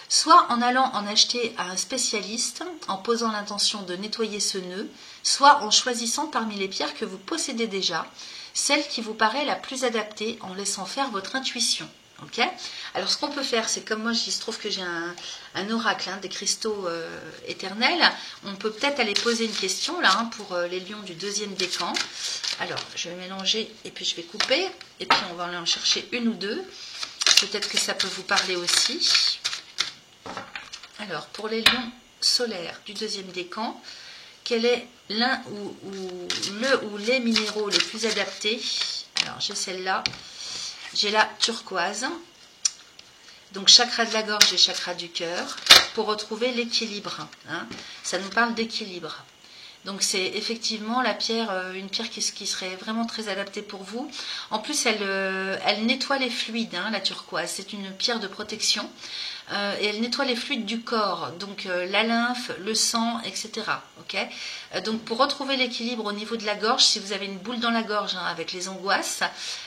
Soit en allant en acheter à un spécialiste, en posant l'intention de nettoyer ce nœud, soit en choisissant parmi les pierres que vous possédez déjà, celle qui vous paraît la plus adaptée en laissant faire votre intuition. Okay. Alors ce qu'on peut faire, c'est comme moi, il se trouve que j'ai un oracle, des cristaux éternels, on peut peut-être aller poser une question là pour les lions du 2e décan. Alors je vais mélanger et puis je vais couper, et puis on va aller en chercher une ou 2, peut-être que ça peut vous parler aussi. Alors, pour les lions solaires du 2e décan, quel est l'un ou les minéraux les plus adaptés? Alors, j'ai celle-là. J'ai la turquoise. Donc, chakra de la gorge et chakra du cœur. Pour retrouver l'équilibre. Ça nous parle d'équilibre. Donc, c'est effectivement la pierre, une pierre qui serait vraiment très adaptée pour vous. En plus, elle nettoie les fluides, la turquoise. C'est une pierre de protection. Et elle nettoie les fluides du corps, donc la lymphe, le sang, etc. Okay, donc pour retrouver l'équilibre au niveau de la gorge, si vous avez une boule dans la gorge avec les angoisses,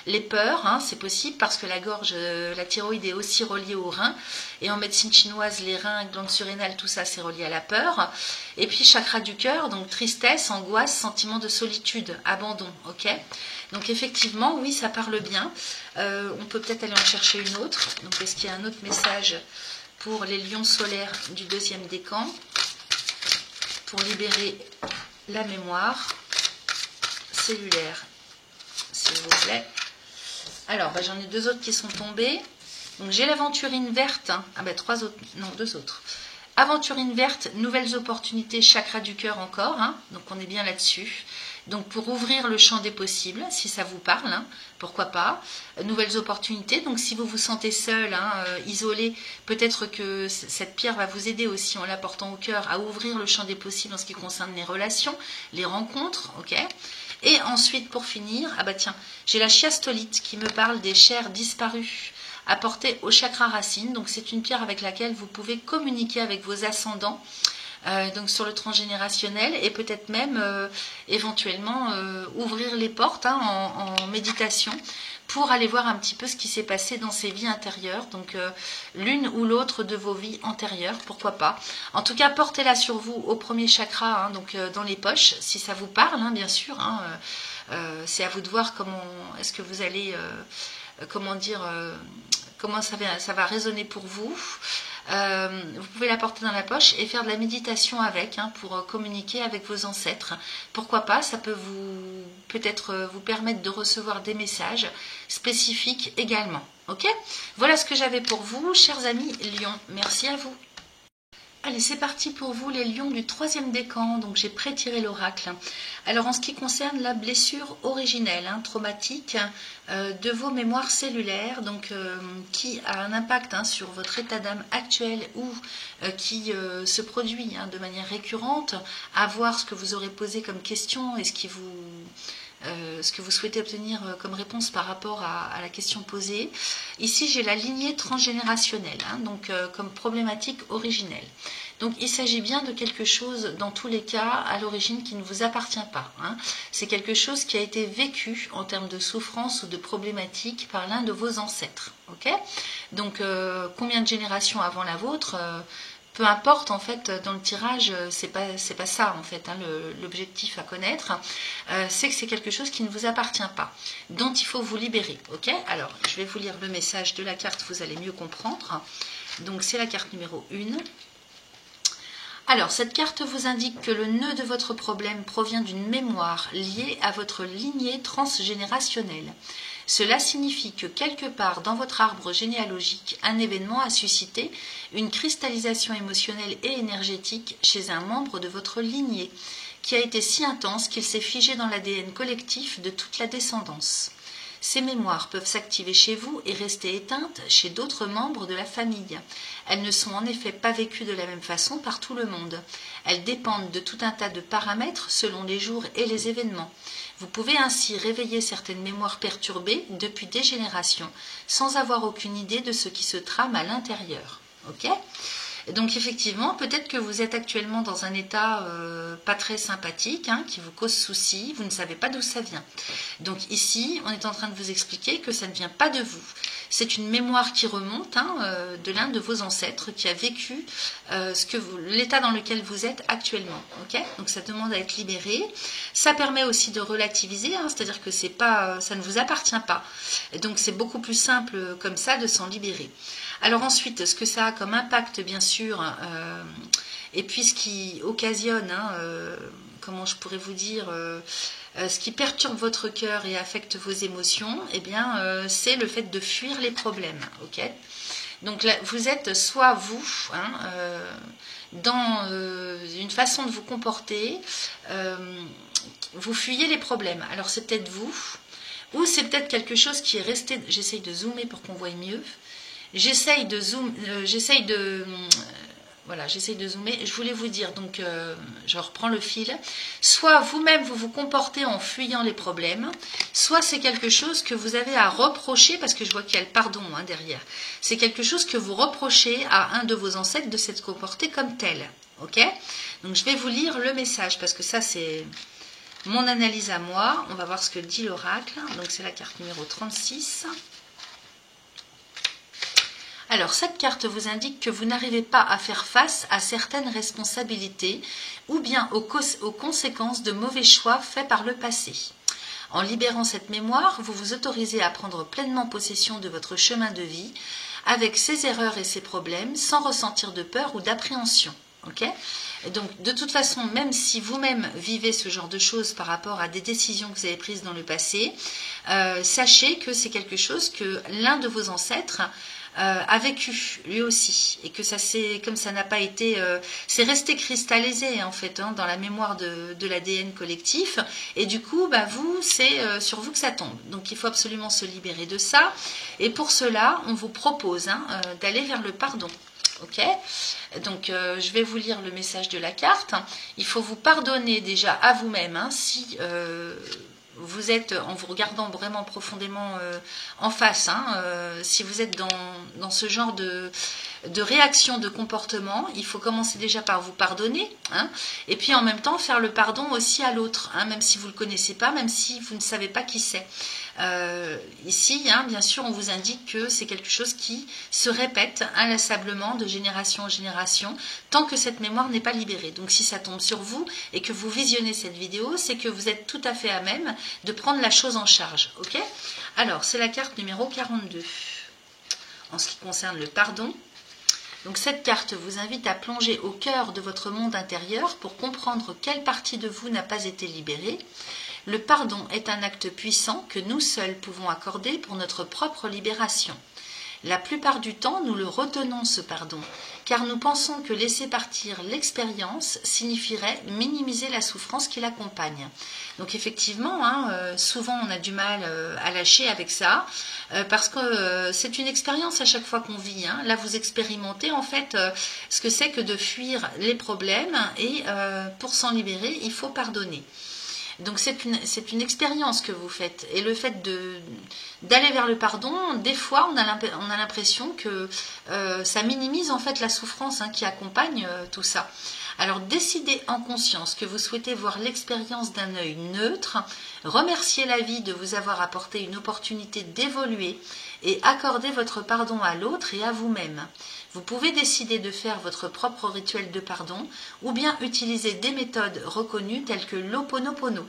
les peurs, c'est possible parce que la gorge, la thyroïde est aussi reliée aux reins. Et en médecine chinoise, les reins, glandes surrénales, tout ça c'est relié à la peur. Et puis chakra du cœur, donc tristesse, angoisse, sentiment de solitude, abandon. Ok, donc effectivement, oui, ça parle bien. On peut peut-être aller en chercher une autre. Donc est-ce qu'il y a un autre message pour les lions solaires du 2e décan, pour libérer la mémoire cellulaire, s'il vous plaît. Alors, j'en ai 2 autres qui sont tombés. Donc, j'ai l'aventurine verte. 3 autres, non, 2 autres. Aventurine verte, nouvelles opportunités, chakra du cœur encore. Donc, on est bien là-dessus. Donc, pour ouvrir le champ des possibles, si ça vous parle, pourquoi pas. Nouvelles opportunités. Donc, si vous vous sentez seul, isolé, peut-être que cette pierre va vous aider aussi en l'apportant au cœur à ouvrir le champ des possibles en ce qui concerne les relations, les rencontres. Ok. Et ensuite, pour finir, j'ai la chiastolite qui me parle des chairs disparues apportées au chakra racine. Donc, c'est une pierre avec laquelle vous pouvez communiquer avec vos ascendants. Donc sur le transgénérationnel et peut-être même éventuellement ouvrir les portes en méditation pour aller voir un petit peu ce qui s'est passé dans ces vies intérieures, donc l'une ou l'autre de vos vies antérieures, pourquoi pas. En tout cas, portez-la sur vous au premier chakra, donc dans les poches, si ça vous parle, bien sûr. C'est à vous de voir comment est-ce que vous allez, comment ça va résonner pour vous. Vous pouvez la porter dans la poche et faire de la méditation avec pour communiquer avec vos ancêtres. Pourquoi pas, ça peut peut-être vous permettre de recevoir des messages spécifiques également. Ok ? Voilà ce que j'avais pour vous, chers amis lions. Merci à vous. Allez, c'est parti pour vous les lions du 3e décan. Donc j'ai pré-tiré l'oracle. Alors en ce qui concerne la blessure originelle, traumatique de vos mémoires cellulaires, donc qui a un impact sur votre état d'âme actuel ou qui se produit de manière récurrente, à voir ce que vous aurez posé comme question et ce qui vous ce que vous souhaitez obtenir comme réponse par rapport à la question posée. Ici, j'ai la lignée transgénérationnelle, hein, donc comme problématique originelle. Donc il s'agit bien de quelque chose, dans tous les cas, à l'origine, qui ne vous appartient pas. Hein. C'est quelque chose qui a été vécu en termes de souffrance ou de problématique par l'un de vos ancêtres. Okay, donc combien de générations avant la vôtre peu importe, en fait, dans le tirage, c'est pas ça, en fait, hein, l'objectif à connaître. C'est que c'est quelque chose qui ne vous appartient pas, dont il faut vous libérer. Ok, alors, je vais vous lire le message de la carte, vous allez mieux comprendre. Donc, c'est la carte numéro 1. Alors, cette carte vous indique que le nœud de votre problème provient d'une mémoire liée à votre lignée transgénérationnelle. Cela signifie que quelque part dans votre arbre généalogique, un événement a suscité une cristallisation émotionnelle et énergétique chez un membre de votre lignée, qui a été si intense qu'il s'est figé dans l'ADN collectif de toute la descendance. Ces mémoires peuvent s'activer chez vous et rester éteintes chez d'autres membres de la famille. Elles ne sont en effet pas vécues de la même façon par tout le monde. Elles dépendent de tout un tas de paramètres selon les jours et les événements. Vous pouvez ainsi réveiller certaines mémoires perturbées depuis des générations, sans avoir aucune idée de ce qui se trame à l'intérieur. Ok ? Donc effectivement, peut-être que vous êtes actuellement dans un état pas très sympathique, hein, qui vous cause souci, vous ne savez pas d'où ça vient. Donc ici, on est en train de vous expliquer que ça ne vient pas de vous. C'est une mémoire qui remonte de l'un de vos ancêtres qui a vécu l'état dans lequel vous êtes actuellement. Okay, donc ça demande à être libéré. Ça permet aussi de relativiser, hein, c'est-à-dire que ça ne vous appartient pas. Et donc c'est beaucoup plus simple comme ça de s'en libérer. Alors ensuite, ce que ça a comme impact, bien sûr, et puis ce qui occasionne, comment je pourrais vous dire, ce qui perturbe votre cœur et affecte vos émotions, eh bien, c'est le fait de fuir les problèmes. Okay, donc là, vous êtes soit vous, dans une façon de vous comporter, vous fuyez les problèmes. Alors c'est peut-être vous, ou c'est peut-être quelque chose qui est resté. J'essaye de zoomer pour qu'on voie mieux. J'essaye de zoomer. Je voulais vous dire, donc je reprends le fil. Soit vous-même vous vous comportez en fuyant les problèmes, soit c'est quelque chose que vous avez à reprocher, parce que je vois qu'il y a le pardon derrière. C'est quelque chose que vous reprochez à un de vos ancêtres de s'être comporté comme tel. Ok ? Donc je vais vous lire le message, parce que ça c'est mon analyse à moi. On va voir ce que dit l'oracle. Donc c'est la carte numéro 36. Alors, cette carte vous indique que vous n'arrivez pas à faire face à certaines responsabilités ou bien aux conséquences de mauvais choix faits par le passé. En libérant cette mémoire, vous vous autorisez à prendre pleinement possession de votre chemin de vie avec ses erreurs et ses problèmes sans ressentir de peur ou d'appréhension. Okay ? Donc, de toute façon, même si vous-même vivez ce genre de choses par rapport à des décisions que vous avez prises dans le passé, sachez que c'est quelque chose que l'un de vos ancêtres a vécu lui aussi, et que ça comme ça n'a pas été, c'est resté cristallisé en fait dans la mémoire de l'ADN collectif, et du coup vous c'est sur vous que ça tombe. Donc il faut absolument se libérer de ça, et pour cela on vous propose d'aller vers le pardon. Ok, donc je vais vous lire le message de la carte. Il faut vous pardonner déjà à vous-même, si vous êtes, en vous regardant vraiment profondément en face, si vous êtes dans ce genre de réaction, de comportement, il faut commencer déjà par vous pardonner, et puis en même temps faire le pardon aussi à l'autre, même si vous ne le connaissez pas, même si vous ne savez pas qui c'est. Ici, bien sûr, on vous indique que c'est quelque chose qui se répète inlassablement de génération en génération tant que cette mémoire n'est pas libérée. Donc si ça tombe sur vous et que vous visionnez cette vidéo, c'est que vous êtes tout à fait à même de prendre la chose en charge. Ok ? Alors, c'est la carte numéro 42 en ce qui concerne le pardon. Donc cette carte vous invite à plonger au cœur de votre monde intérieur pour comprendre quelle partie de vous n'a pas été libérée. Le pardon est un acte puissant que nous seuls pouvons accorder pour notre propre libération. La plupart du temps, nous le retenons ce pardon, car nous pensons que laisser partir l'expérience signifierait minimiser la souffrance qui l'accompagne. Donc effectivement, souvent on a du mal à lâcher avec ça, parce que c'est une expérience à chaque fois qu'on vit. Là, vous expérimentez en fait ce que c'est que de fuir les problèmes, et pour s'en libérer, il faut pardonner. Donc c'est une expérience que vous faites. Et le fait d'aller vers le pardon, des fois on a l'impression que ça minimise en fait la souffrance qui accompagne tout ça. Alors décidez en conscience que vous souhaitez voir l'expérience d'un œil neutre, remerciez la vie de vous avoir apporté une opportunité d'évoluer et accorder votre pardon à l'autre et à vous-même. Vous pouvez décider de faire votre propre rituel de pardon ou bien utiliser des méthodes reconnues telles que l'Ho'oponopono.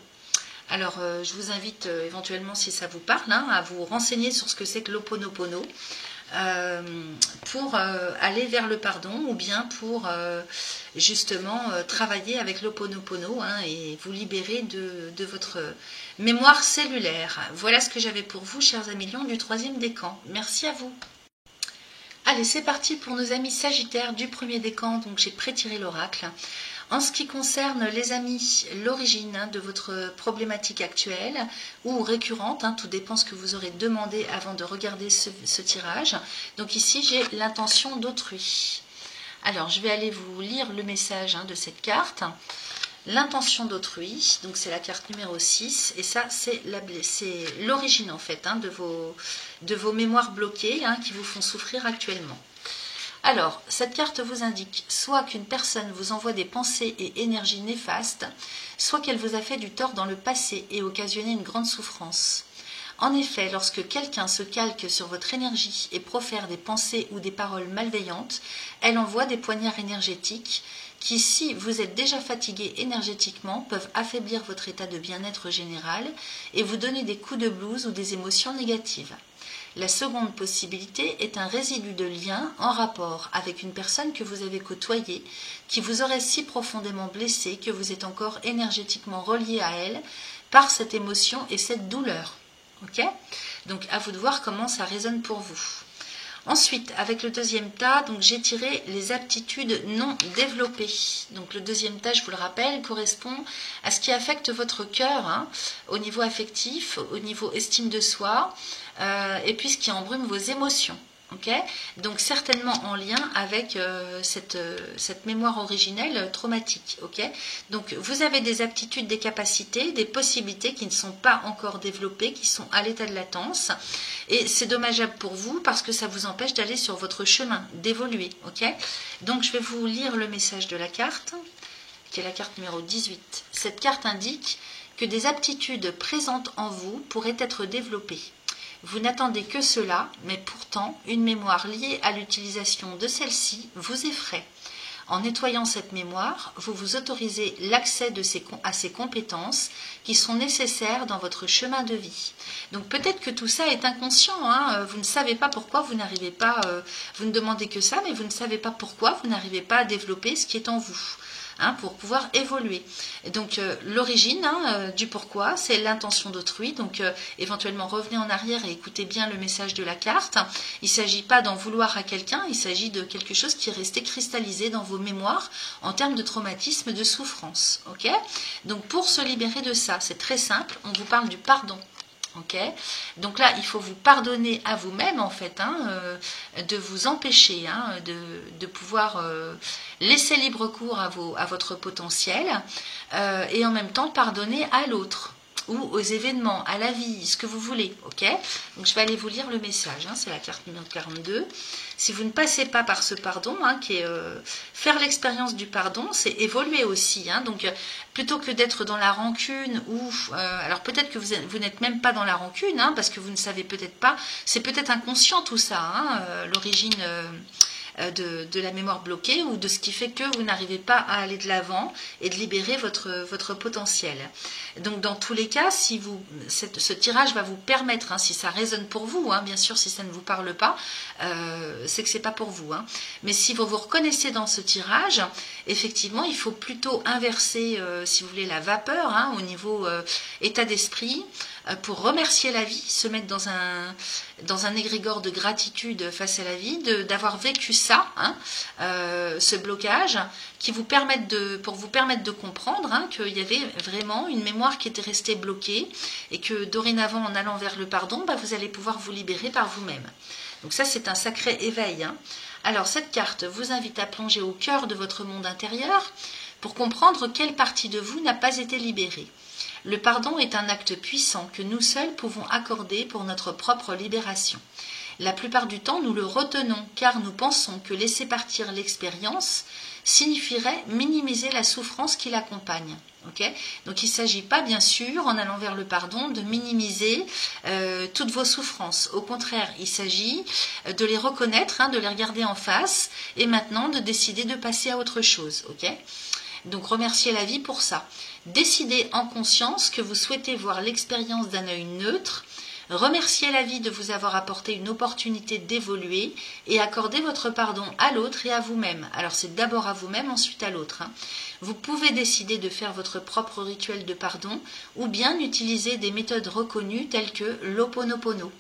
Alors je vous invite éventuellement, si ça vous parle, à vous renseigner sur ce que c'est que l'Ho'oponopono. Pour aller vers le pardon ou bien pour justement travailler avec l'Ho'oponopono et vous libérer de votre mémoire cellulaire. Voilà ce que j'avais pour vous, chers amis lions du 3e décan. Merci à vous. Allez, c'est parti pour nos amis sagittaires du 1er décan. Donc j'ai pré-tiré l'oracle. En ce qui concerne les amis, l'origine de votre problématique actuelle ou récurrente, tout dépend ce que vous aurez demandé avant de regarder ce tirage. Donc ici, j'ai l'intention d'autrui. Alors, je vais aller vous lire le message de cette carte. L'intention d'autrui, donc c'est la carte numéro 6, et ça, c'est l'origine en fait de vos mémoires bloquées qui vous font souffrir actuellement. Alors, cette carte vous indique soit qu'une personne vous envoie des pensées et énergies néfastes, soit qu'elle vous a fait du tort dans le passé et occasionné une grande souffrance. En effet, lorsque quelqu'un se calque sur votre énergie et profère des pensées ou des paroles malveillantes, elle envoie des poignards énergétiques qui, si vous êtes déjà fatigué énergétiquement, peuvent affaiblir votre état de bien-être général et vous donner des coups de blues ou des émotions négatives. La seconde possibilité est un résidu de lien en rapport avec une personne que vous avez côtoyée, qui vous aurait si profondément blessé que vous êtes encore énergétiquement relié à elle par cette émotion et cette douleur. Ok ? Donc à vous de voir comment ça résonne pour vous. Ensuite, avec le deuxième tas, donc j'ai tiré les aptitudes non développées. Donc le deuxième tas, je vous le rappelle, correspond à ce qui affecte votre cœur, au niveau affectif, au niveau estime de soi, et puis ce qui embrume vos émotions. Okay, donc certainement en lien avec cette mémoire originelle traumatique. Okay, donc vous avez des aptitudes, des capacités, des possibilités qui ne sont pas encore développées, qui sont à l'état de latence, et c'est dommageable pour vous parce que ça vous empêche d'aller sur votre chemin, d'évoluer. Okay, donc je vais vous lire le message de la carte, qui est la carte numéro 18. Cette carte indique que des aptitudes présentes en vous pourraient être développées. Vous n'attendez que cela, mais pourtant, une mémoire liée à l'utilisation de celle-ci vous effraie. En nettoyant cette mémoire, vous vous autorisez l'accès à ces compétences qui sont nécessaires dans votre chemin de vie. Donc peut-être que tout ça est inconscient, vous ne savez pas pourquoi vous n'arrivez pas, vous ne demandez que ça, mais vous ne savez pas pourquoi vous n'arrivez pas à développer ce qui est en vous. Pour pouvoir évoluer. Donc l'origine du pourquoi, c'est l'intention d'autrui. Donc éventuellement revenez en arrière et écoutez bien le message de la carte. Il ne s'agit pas d'en vouloir à quelqu'un, il s'agit de quelque chose qui est resté cristallisé dans vos mémoires en termes de traumatisme, de souffrance. Okay, donc pour se libérer de ça, c'est très simple, on vous parle du pardon. Okay, donc là, il faut vous pardonner à vous-même, en fait, de vous empêcher de pouvoir laisser libre cours à votre potentiel et en même temps pardonner à l'autre ou aux événements, à la vie, ce que vous voulez. Okay, donc je vais aller vous lire le message, c'est la carte numéro 42. Si vous ne passez pas par ce pardon, qui est faire l'expérience du pardon, c'est évoluer aussi. Donc plutôt que d'être dans la rancune ou alors peut-être que vous n'êtes même pas dans la rancune, parce que vous ne savez peut-être pas. C'est peut-être inconscient tout ça, l'origine de la mémoire bloquée ou de ce qui fait que vous n'arrivez pas à aller de l'avant et de libérer votre potentiel. Donc dans tous les cas, si ce tirage va vous permettre, si ça résonne pour vous, bien sûr si ça ne vous parle pas, c'est que c'est pas pour vous. Mais si vous vous reconnaissez dans ce tirage, effectivement il faut plutôt inverser, si vous voulez, la vapeur au niveau état d'esprit, pour remercier la vie, se mettre dans un égrégore de gratitude face à la vie, d'avoir vécu ça, ce blocage, pour vous permettre de comprendre qu'il y avait vraiment une mémoire qui était restée bloquée et que dorénavant, en allant vers le pardon, vous allez pouvoir vous libérer par vous-même. Donc ça, c'est un sacré éveil. Alors, cette carte vous invite à plonger au cœur de votre monde intérieur pour comprendre quelle partie de vous n'a pas été libérée. Le pardon est un acte puissant que nous seuls pouvons accorder pour notre propre libération. La plupart du temps, nous le retenons car nous pensons que laisser partir l'expérience signifierait minimiser la souffrance qui l'accompagne. Okay, donc il ne s'agit pas, bien sûr, en allant vers le pardon, de minimiser toutes vos souffrances. Au contraire, il s'agit de les reconnaître, de les regarder en face et maintenant de décider de passer à autre chose. Okay, donc remerciez la vie pour ça. Décidez en conscience que vous souhaitez voir l'expérience d'un œil neutre. Remerciez la vie de vous avoir apporté une opportunité d'évoluer et accordez votre pardon à l'autre et à vous-même. Alors c'est d'abord à vous-même, ensuite à l'autre. Vous pouvez décider de faire votre propre rituel de pardon ou bien utiliser des méthodes reconnues telles que l'Ho'oponopono.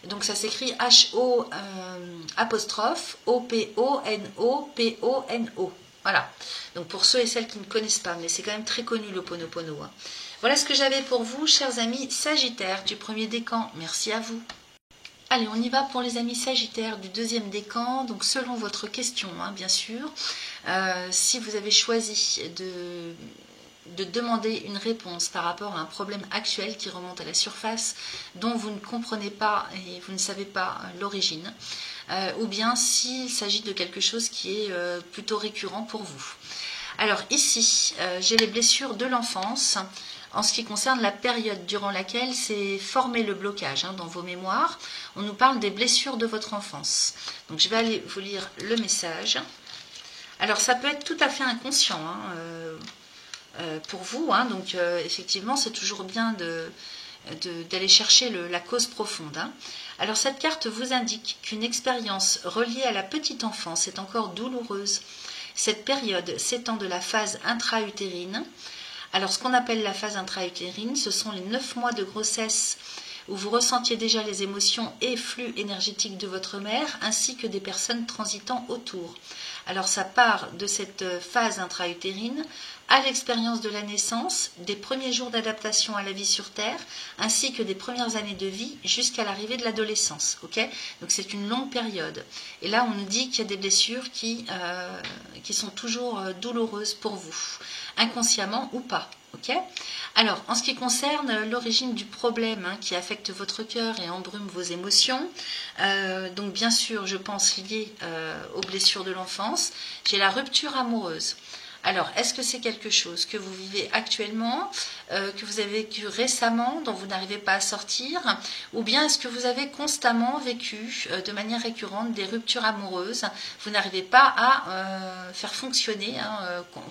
Donc ça s'écrit H-O-'Oponopono. Voilà. Donc pour ceux et celles qui ne connaissent pas, mais c'est quand même très connu l'Ho'oponopono. Voilà ce que j'avais pour vous, chers amis Sagittaires du premier décan. Merci à vous. Allez, on y va pour les amis Sagittaires du deuxième décan. Donc selon votre question, bien sûr, si vous avez choisi de demander une réponse par rapport à un problème actuel qui remonte à la surface, dont vous ne comprenez pas et vous ne savez pas l'origine, ou bien s'il s'agit de quelque chose qui est plutôt récurrent pour vous. Alors ici, j'ai les blessures de l'enfance en ce qui concerne la période durant laquelle s'est formé le blocage dans vos mémoires. On nous parle des blessures de votre enfance. Donc je vais aller vous lire le message. Alors ça peut être tout à fait inconscient pour vous, donc effectivement c'est toujours bien d'aller chercher la cause profonde. Alors cette carte vous indique qu'une expérience reliée à la petite enfance est encore douloureuse. Cette période s'étend de la phase intra-utérine. Alors ce qu'on appelle la phase intra-utérine, ce sont les 9 mois de grossesse où vous ressentiez déjà les émotions et flux énergétiques de votre mère ainsi que des personnes transitant autour. Alors ça part de cette phase intra-utérine à l'expérience de la naissance, des premiers jours d'adaptation à la vie sur Terre, ainsi que des premières années de vie jusqu'à l'arrivée de l'adolescence. Okay, donc c'est une longue période. Et là, on nous dit qu'il y a des blessures qui sont toujours douloureuses pour vous, inconsciemment ou pas. Okay, alors, en ce qui concerne l'origine du problème qui affecte votre cœur et embrume vos émotions, donc bien sûr, je pense lié aux blessures de l'enfance, j'ai la rupture amoureuse. Alors, est-ce que c'est quelque chose que vous vivez actuellement, que vous avez vécu récemment, dont vous n'arrivez pas à sortir, ou bien est-ce que vous avez constamment vécu de manière récurrente des ruptures amoureuses, vous n'arrivez pas à faire fonctionner,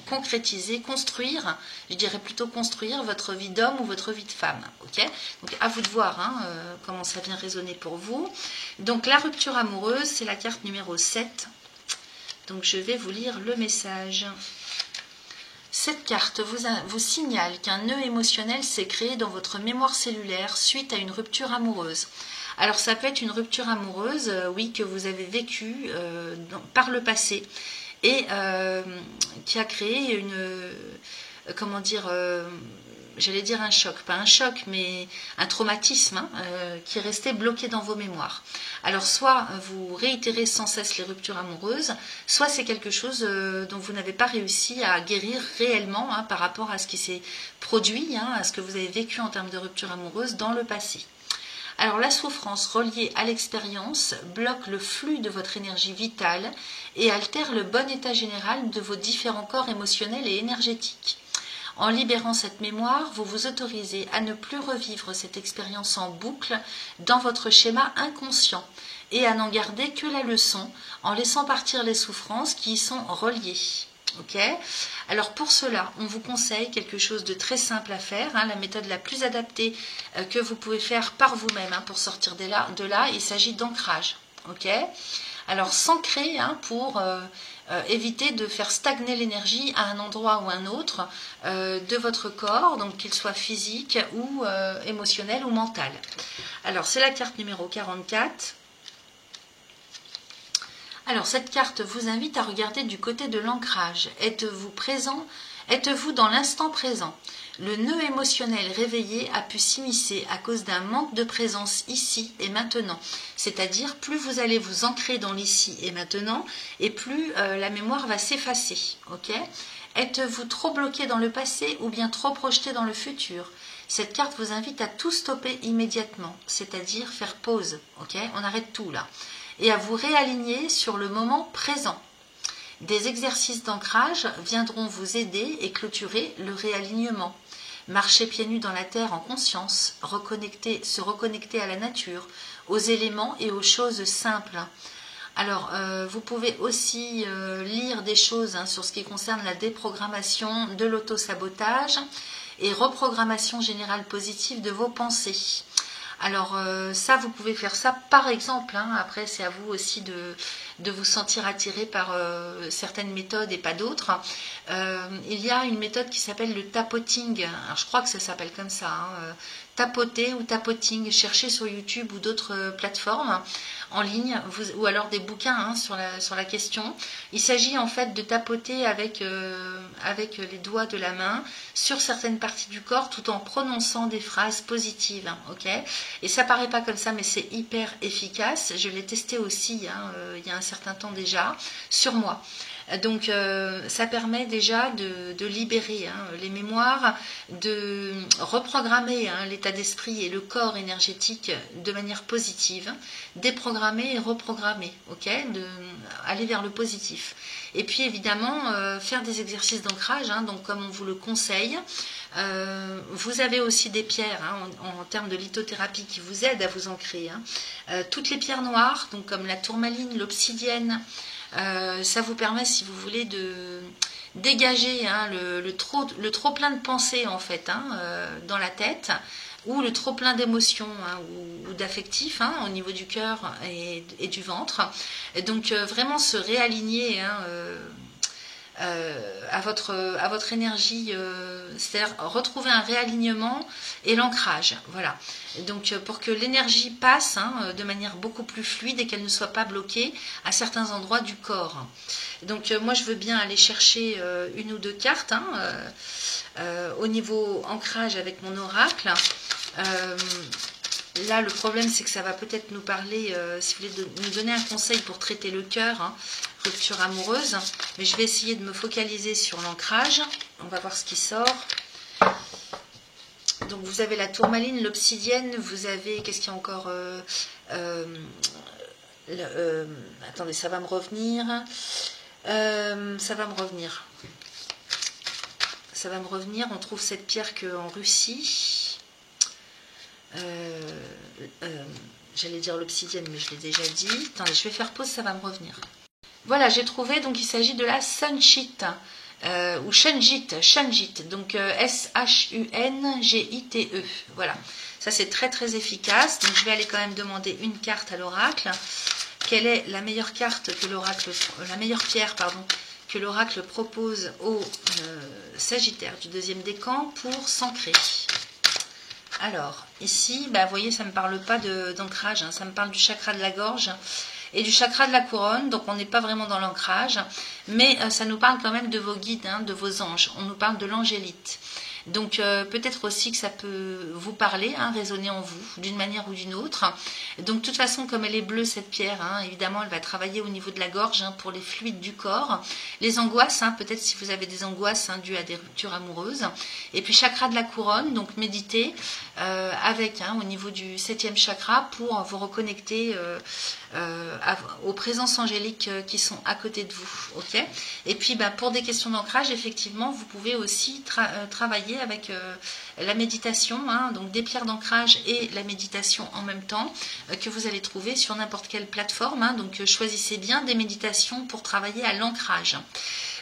concrétiser, construire, je dirais plutôt construire votre vie d'homme ou votre vie de femme. Okay, donc à vous de voir comment ça vient résonner pour vous. Donc la rupture amoureuse, c'est la carte numéro 7. Donc je vais vous lire le message. Cette carte vous signale qu'un nœud émotionnel s'est créé dans votre mémoire cellulaire suite à une rupture amoureuse. Alors ça peut être une rupture amoureuse, oui, que vous avez vécue par le passé et qui a créé j'allais dire un choc, pas un choc, mais un traumatisme qui est resté bloqué dans vos mémoires. Alors soit vous réitérez sans cesse les ruptures amoureuses, soit c'est quelque chose dont vous n'avez pas réussi à guérir réellement par rapport à ce qui s'est produit, à ce que vous avez vécu en termes de rupture amoureuse dans le passé. Alors la souffrance reliée à l'expérience bloque le flux de votre énergie vitale et altère le bon état général de vos différents corps émotionnels et énergétiques. En libérant cette mémoire, vous vous autorisez à ne plus revivre cette expérience en boucle dans votre schéma inconscient et à n'en garder que la leçon en laissant partir les souffrances qui y sont reliées. Okay, alors pour cela, on vous conseille quelque chose de très simple à faire, la méthode la plus adaptée que vous pouvez faire par vous-même pour sortir de là, il s'agit d'ancrage. Okay, alors s'ancrer pour éviter de faire stagner l'énergie à un endroit ou un autre de votre corps, donc qu'il soit physique ou émotionnel ou mental. Alors c'est la carte numéro 44. Alors cette carte vous invite à regarder du côté de l'ancrage. Êtes-vous présent? Êtes-vous dans l'instant présent? Le nœud émotionnel réveillé a pu s'immiscer à cause d'un manque de présence ici et maintenant. C'est-à-dire, plus vous allez vous ancrer dans l'ici et maintenant, et plus la mémoire va s'effacer. Okay, êtes-vous trop bloqué dans le passé ou bien trop projeté dans le futur? Cette carte vous invite à tout stopper immédiatement, c'est-à-dire faire pause, ok? On arrête tout là. Et à vous réaligner sur le moment présent. Des exercices d'ancrage viendront vous aider et clôturer le réalignement. Marcher pieds nus dans la terre en conscience, se reconnecter à la nature, aux éléments et aux choses simples. Alors, vous pouvez aussi lire des choses sur ce qui concerne la déprogrammation de l'auto-sabotage et reprogrammation générale positive de vos pensées. Alors ça, vous pouvez faire ça par exemple, après c'est à vous aussi de vous sentir attiré par certaines méthodes et pas d'autres. Il y a une méthode qui s'appelle le tapoting, alors je crois que ça s'appelle comme ça, tapoter ou tapoting, cherchez sur YouTube ou d'autres plateformes en ligne, ou alors des bouquins sur la question. Il s'agit en fait de tapoter avec les doigts de la main sur certaines parties du corps tout en prononçant des phrases positives, ok? Et ça paraît pas comme ça, mais c'est hyper efficace. Je l'ai testé aussi il y a un certain temps déjà sur moi. Donc ça permet déjà de libérer les mémoires, de reprogrammer l'état d'esprit et le corps énergétique de manière positive, déprogrammer et reprogrammer, ok, aller vers le positif. Et puis évidemment faire des exercices d'ancrage, donc comme on vous le conseille. Vous avez aussi des pierres en termes de lithothérapie qui vous aident à vous ancrer. Toutes les pierres noires, donc comme la tourmaline, l'obsidienne. Ça vous permet, si vous voulez, de dégager le trop plein de pensées en fait dans la tête, ou le trop plein d'émotions ou d'affectifs au niveau du cœur et du ventre. Et donc vraiment se réaligner à votre énergie, c'est-à-dire retrouver un réalignement et l'ancrage, voilà. Donc pour que l'énergie passe de manière beaucoup plus fluide et qu'elle ne soit pas bloquée à certains endroits du corps. Donc moi je veux bien aller chercher une ou deux cartes au niveau ancrage avec mon oracle. Là, le problème, c'est que ça va peut-être nous parler, si vous voulez, nous donner un conseil pour traiter le cœur, rupture amoureuse. Mais je vais essayer de me focaliser sur l'ancrage. On va voir ce qui sort. Donc, vous avez la tourmaline, l'obsidienne, vous avez, qu'est-ce qu'il y a encore attendez, ça va me revenir. Ça va me revenir. On trouve cette pierre qu'en Russie. J'allais dire l'obsidienne, mais je l'ai déjà dit. Attendez, je vais faire pause, ça va me revenir. Voilà, j'ai trouvé, donc il s'agit de la Sunjit, ou Shunjit, donc S-H-U-N-G-I-T-E. Voilà, ça c'est très très efficace. Donc je vais aller quand même demander une carte à l'oracle. Quelle est la meilleure carte que l'oracle, la meilleure pierre, pardon, que l'oracle propose au Sagittaire du deuxième décan pour s'ancrer? Alors, ici, vous voyez, ça ne me parle pas d'ancrage, ça me parle du chakra de la gorge et du chakra de la couronne, donc on n'est pas vraiment dans l'ancrage, mais ça nous parle quand même de vos guides, de vos anges, on nous parle de l'angélite. Donc peut-être aussi que ça peut vous parler, résonner en vous, d'une manière ou d'une autre. Donc de toute façon, comme elle est bleue cette pierre, évidemment elle va travailler au niveau de la gorge pour les fluides du corps. Les angoisses, peut-être si vous avez des angoisses dues à des ruptures amoureuses. Et puis chakra de la couronne, donc méditez avec au niveau du 7e chakra pour vous reconnecter aux présences angéliques qui sont à côté de vous. Ok. Et puis pour des questions d'ancrage, effectivement, vous pouvez aussi travailler avec la méditation, donc des pierres d'ancrage et la méditation en même temps, que vous allez trouver sur n'importe quelle plateforme. Donc choisissez bien des méditations pour travailler à l'ancrage.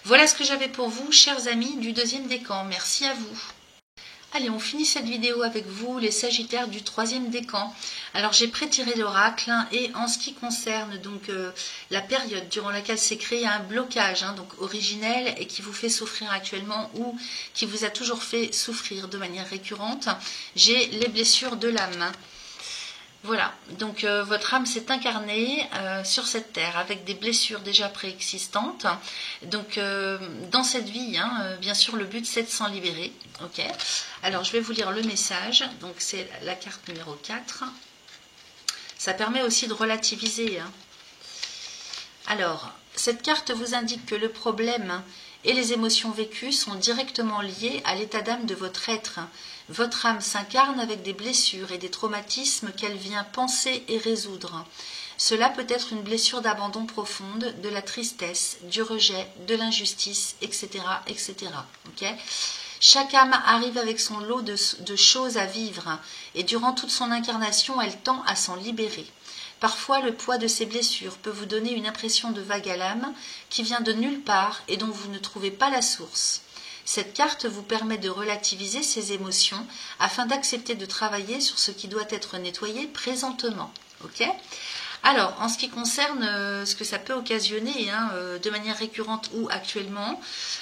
Voilà ce que j'avais pour vous, chers amis du deuxième décan. Merci à vous. Allez, on finit cette vidéo avec vous, les Sagittaires du 3e décan. Alors, j'ai prétiré l'oracle et en ce qui concerne donc la période durant laquelle s'est créé un blocage donc originel et qui vous fait souffrir actuellement ou qui vous a toujours fait souffrir de manière récurrente, j'ai les blessures de l'âme. Voilà, donc votre âme s'est incarnée sur cette terre avec des blessures déjà préexistantes. Donc dans cette vie, bien sûr, le but c'est de s'en libérer. Ok. Alors je vais vous lire le message. Donc c'est la carte numéro 4. Ça permet aussi de relativiser. Alors, cette carte vous indique que le problème et les émotions vécues sont directement liées à l'état d'âme de votre être. Votre âme s'incarne avec des blessures et des traumatismes qu'elle vient penser et résoudre. Cela peut être une blessure d'abandon profonde, de la tristesse, du rejet, de l'injustice, etc. etc. Okay. Chaque âme arrive avec son lot de choses à vivre et durant toute son incarnation, elle tend à s'en libérer. Parfois, le poids de ces blessures peut vous donner une impression de vague à l'âme qui vient de nulle part et dont vous ne trouvez pas la source. Cette carte vous permet de relativiser ces émotions afin d'accepter de travailler sur ce qui doit être nettoyé présentement. Okay. Alors, en ce qui concerne ce que ça peut occasionner de manière récurrente ou actuellement,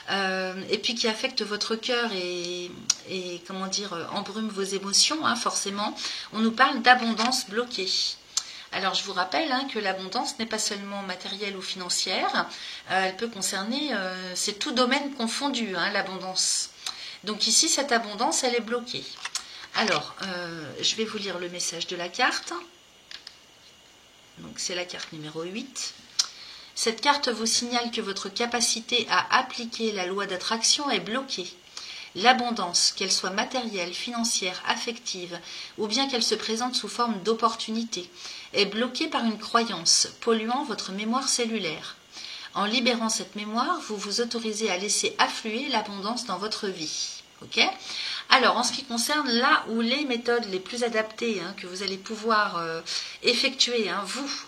et puis qui affecte votre cœur et comment dire, embrume vos émotions, forcément, on nous parle d'abondance bloquée. Alors, je vous rappelle que l'abondance n'est pas seulement matérielle ou financière, elle peut concerner, c'est tout domaine confondu, l'abondance. Donc ici, cette abondance, elle est bloquée. Alors, je vais vous lire le message de la carte. Donc c'est la carte numéro 8. Cette carte vous signale que votre capacité à appliquer la loi d'attraction est bloquée. L'abondance, qu'elle soit matérielle, financière, affective, ou bien qu'elle se présente sous forme d'opportunité, est bloquée par une croyance polluant votre mémoire cellulaire. En libérant cette mémoire, vous vous autorisez à laisser affluer l'abondance dans votre vie. Okay. Alors, en ce qui concerne là où les méthodes les plus adaptées que vous allez pouvoir effectuer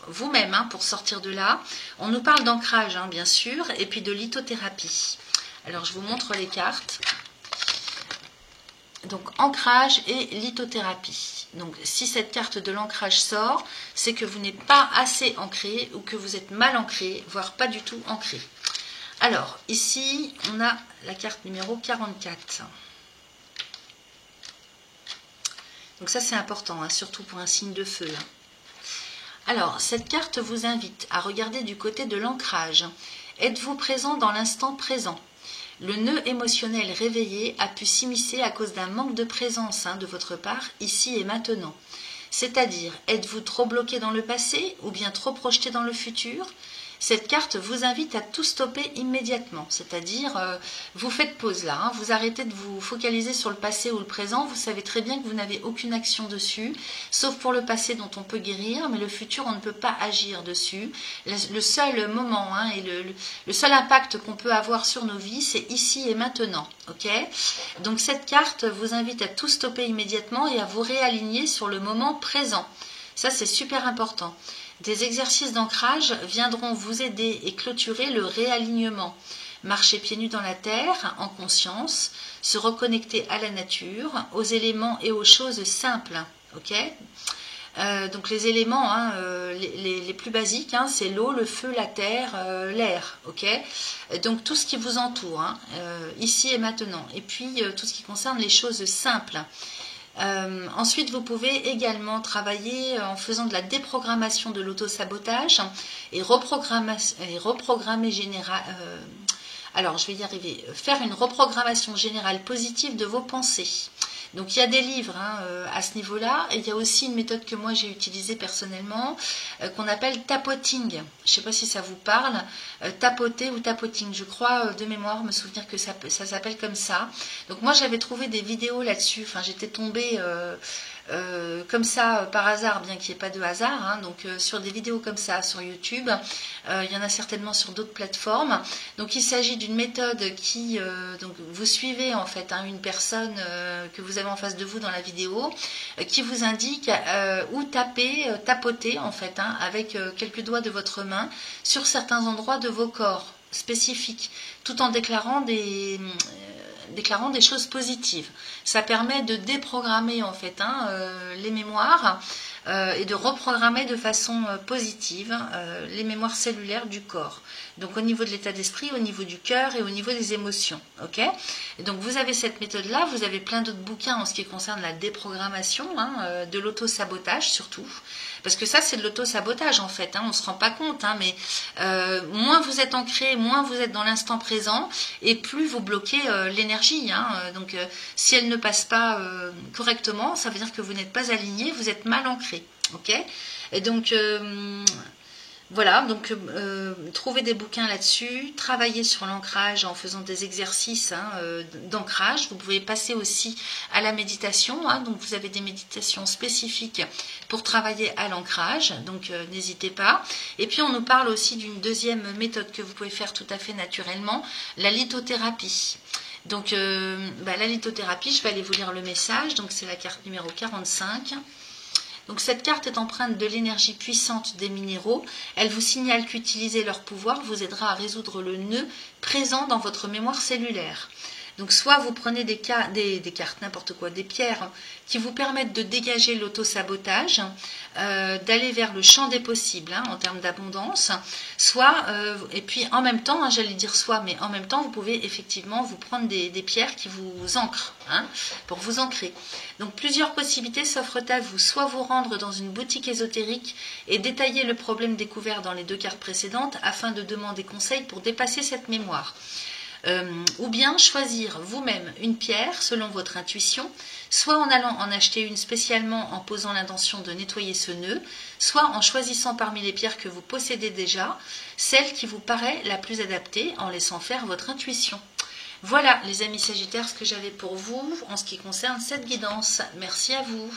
vous-même pour sortir de là, on nous parle d'ancrage bien sûr, et puis de lithothérapie. Alors, je vous montre les cartes. Donc, ancrage et lithothérapie. Donc, si cette carte de l'ancrage sort, c'est que vous n'êtes pas assez ancré ou que vous êtes mal ancré, voire pas du tout ancré. Alors, ici, on a la carte numéro 44. Donc ça, c'est important, surtout pour un signe de feu. Alors, cette carte vous invite à regarder du côté de l'ancrage. Êtes-vous présent dans l'instant présent? Le nœud émotionnel réveillé a pu s'immiscer à cause d'un manque de présence de votre part, ici et maintenant. C'est-à-dire, êtes-vous trop bloqué dans le passé ou bien trop projeté dans le futur? Cette carte vous invite à tout stopper immédiatement, c'est-à-dire vous faites pause là, vous arrêtez de vous focaliser sur le passé ou le présent, vous savez très bien que vous n'avez aucune action dessus, sauf pour le passé dont on peut guérir, mais le futur on ne peut pas agir dessus. Le seul moment et le seul impact qu'on peut avoir sur nos vies, c'est ici et maintenant. Okay. Donc cette carte vous invite à tout stopper immédiatement et à vous réaligner sur le moment présent. Ça c'est super important. Des exercices d'ancrage viendront vous aider et clôturer le réalignement. Marcher pieds nus dans la terre, en conscience, se reconnecter à la nature, aux éléments et aux choses simples. Okay. Donc les éléments les plus basiques, c'est l'eau, le feu, la terre, l'air. Okay. Donc tout ce qui vous entoure, ici et maintenant. Et puis tout ce qui concerne les choses simples. Ensuite, vous pouvez également travailler en faisant de la déprogrammation de l'autosabotage et reprogrammer général. Alors, je vais y arriver. Faire une reprogrammation générale positive de vos pensées. Donc, il y a des livres à ce niveau-là. Et il y a aussi une méthode que moi, j'ai utilisée personnellement, qu'on appelle tapoting. Je ne sais pas si ça vous parle. Tapoter ou tapoting. Je crois, de mémoire, me souvenir que ça s'appelle comme ça. Donc, moi, j'avais trouvé des vidéos là-dessus. Enfin, j'étais tombée... comme ça par hasard, bien qu'il n'y ait pas de hasard, donc sur des vidéos comme ça sur YouTube, il y en a certainement sur d'autres plateformes. Donc il s'agit d'une méthode qui, donc vous suivez en fait une personne que vous avez en face de vous dans la vidéo, qui vous indique où tapoter en fait, avec quelques doigts de votre main sur certains endroits de vos corps spécifiques, tout en déclarant des choses positives. Ça permet de déprogrammer en fait les mémoires et de reprogrammer de façon positive les mémoires cellulaires du corps. Donc au niveau de l'état d'esprit, au niveau du cœur et au niveau des émotions. Okay. Et donc vous avez cette méthode-là, vous avez plein d'autres bouquins en ce qui concerne la déprogrammation, de l'auto-sabotage surtout. Parce que ça, c'est de l'auto-sabotage en fait, on ne se rend pas compte, mais moins vous êtes ancré, moins vous êtes dans l'instant présent, et plus vous bloquez l'énergie. Donc si elle ne passe pas correctement, ça veut dire que vous n'êtes pas aligné, vous êtes mal ancré. Okay. Et donc Voilà, donc trouvez des bouquins là-dessus, travaillez sur l'ancrage en faisant des exercices d'ancrage. Vous pouvez passer aussi à la méditation, donc vous avez des méditations spécifiques pour travailler à l'ancrage, donc n'hésitez pas. Et puis on nous parle aussi d'une deuxième méthode que vous pouvez faire tout à fait naturellement, la lithothérapie. Donc la lithothérapie, je vais aller vous lire le message, donc c'est la carte numéro 45. Donc cette carte est empreinte de l'énergie puissante des minéraux. Elle vous signale qu'utiliser leur pouvoir vous aidera à résoudre le nœud présent dans votre mémoire cellulaire. Donc soit vous prenez des cartes, n'importe quoi, des pierres qui vous permettent de dégager l'auto-sabotage, d'aller vers le champ des possibles en termes d'abondance, soit, et puis en même temps, j'allais dire soit, mais en même temps, vous pouvez effectivement vous prendre des pierres qui vous ancrent, pour vous ancrer. Donc plusieurs possibilités s'offrent à vous, soit vous rendre dans une boutique ésotérique et détailler le problème découvert dans les 2 cartes précédentes afin de demander conseil pour dépasser cette mémoire. Ou bien choisir vous-même une pierre selon votre intuition, soit en allant en acheter une spécialement en posant l'intention de nettoyer ce nœud, soit en choisissant parmi les pierres que vous possédez déjà, celle qui vous paraît la plus adaptée en laissant faire votre intuition. Voilà les amis Sagittaires ce que j'avais pour vous en ce qui concerne cette guidance. Merci à vous.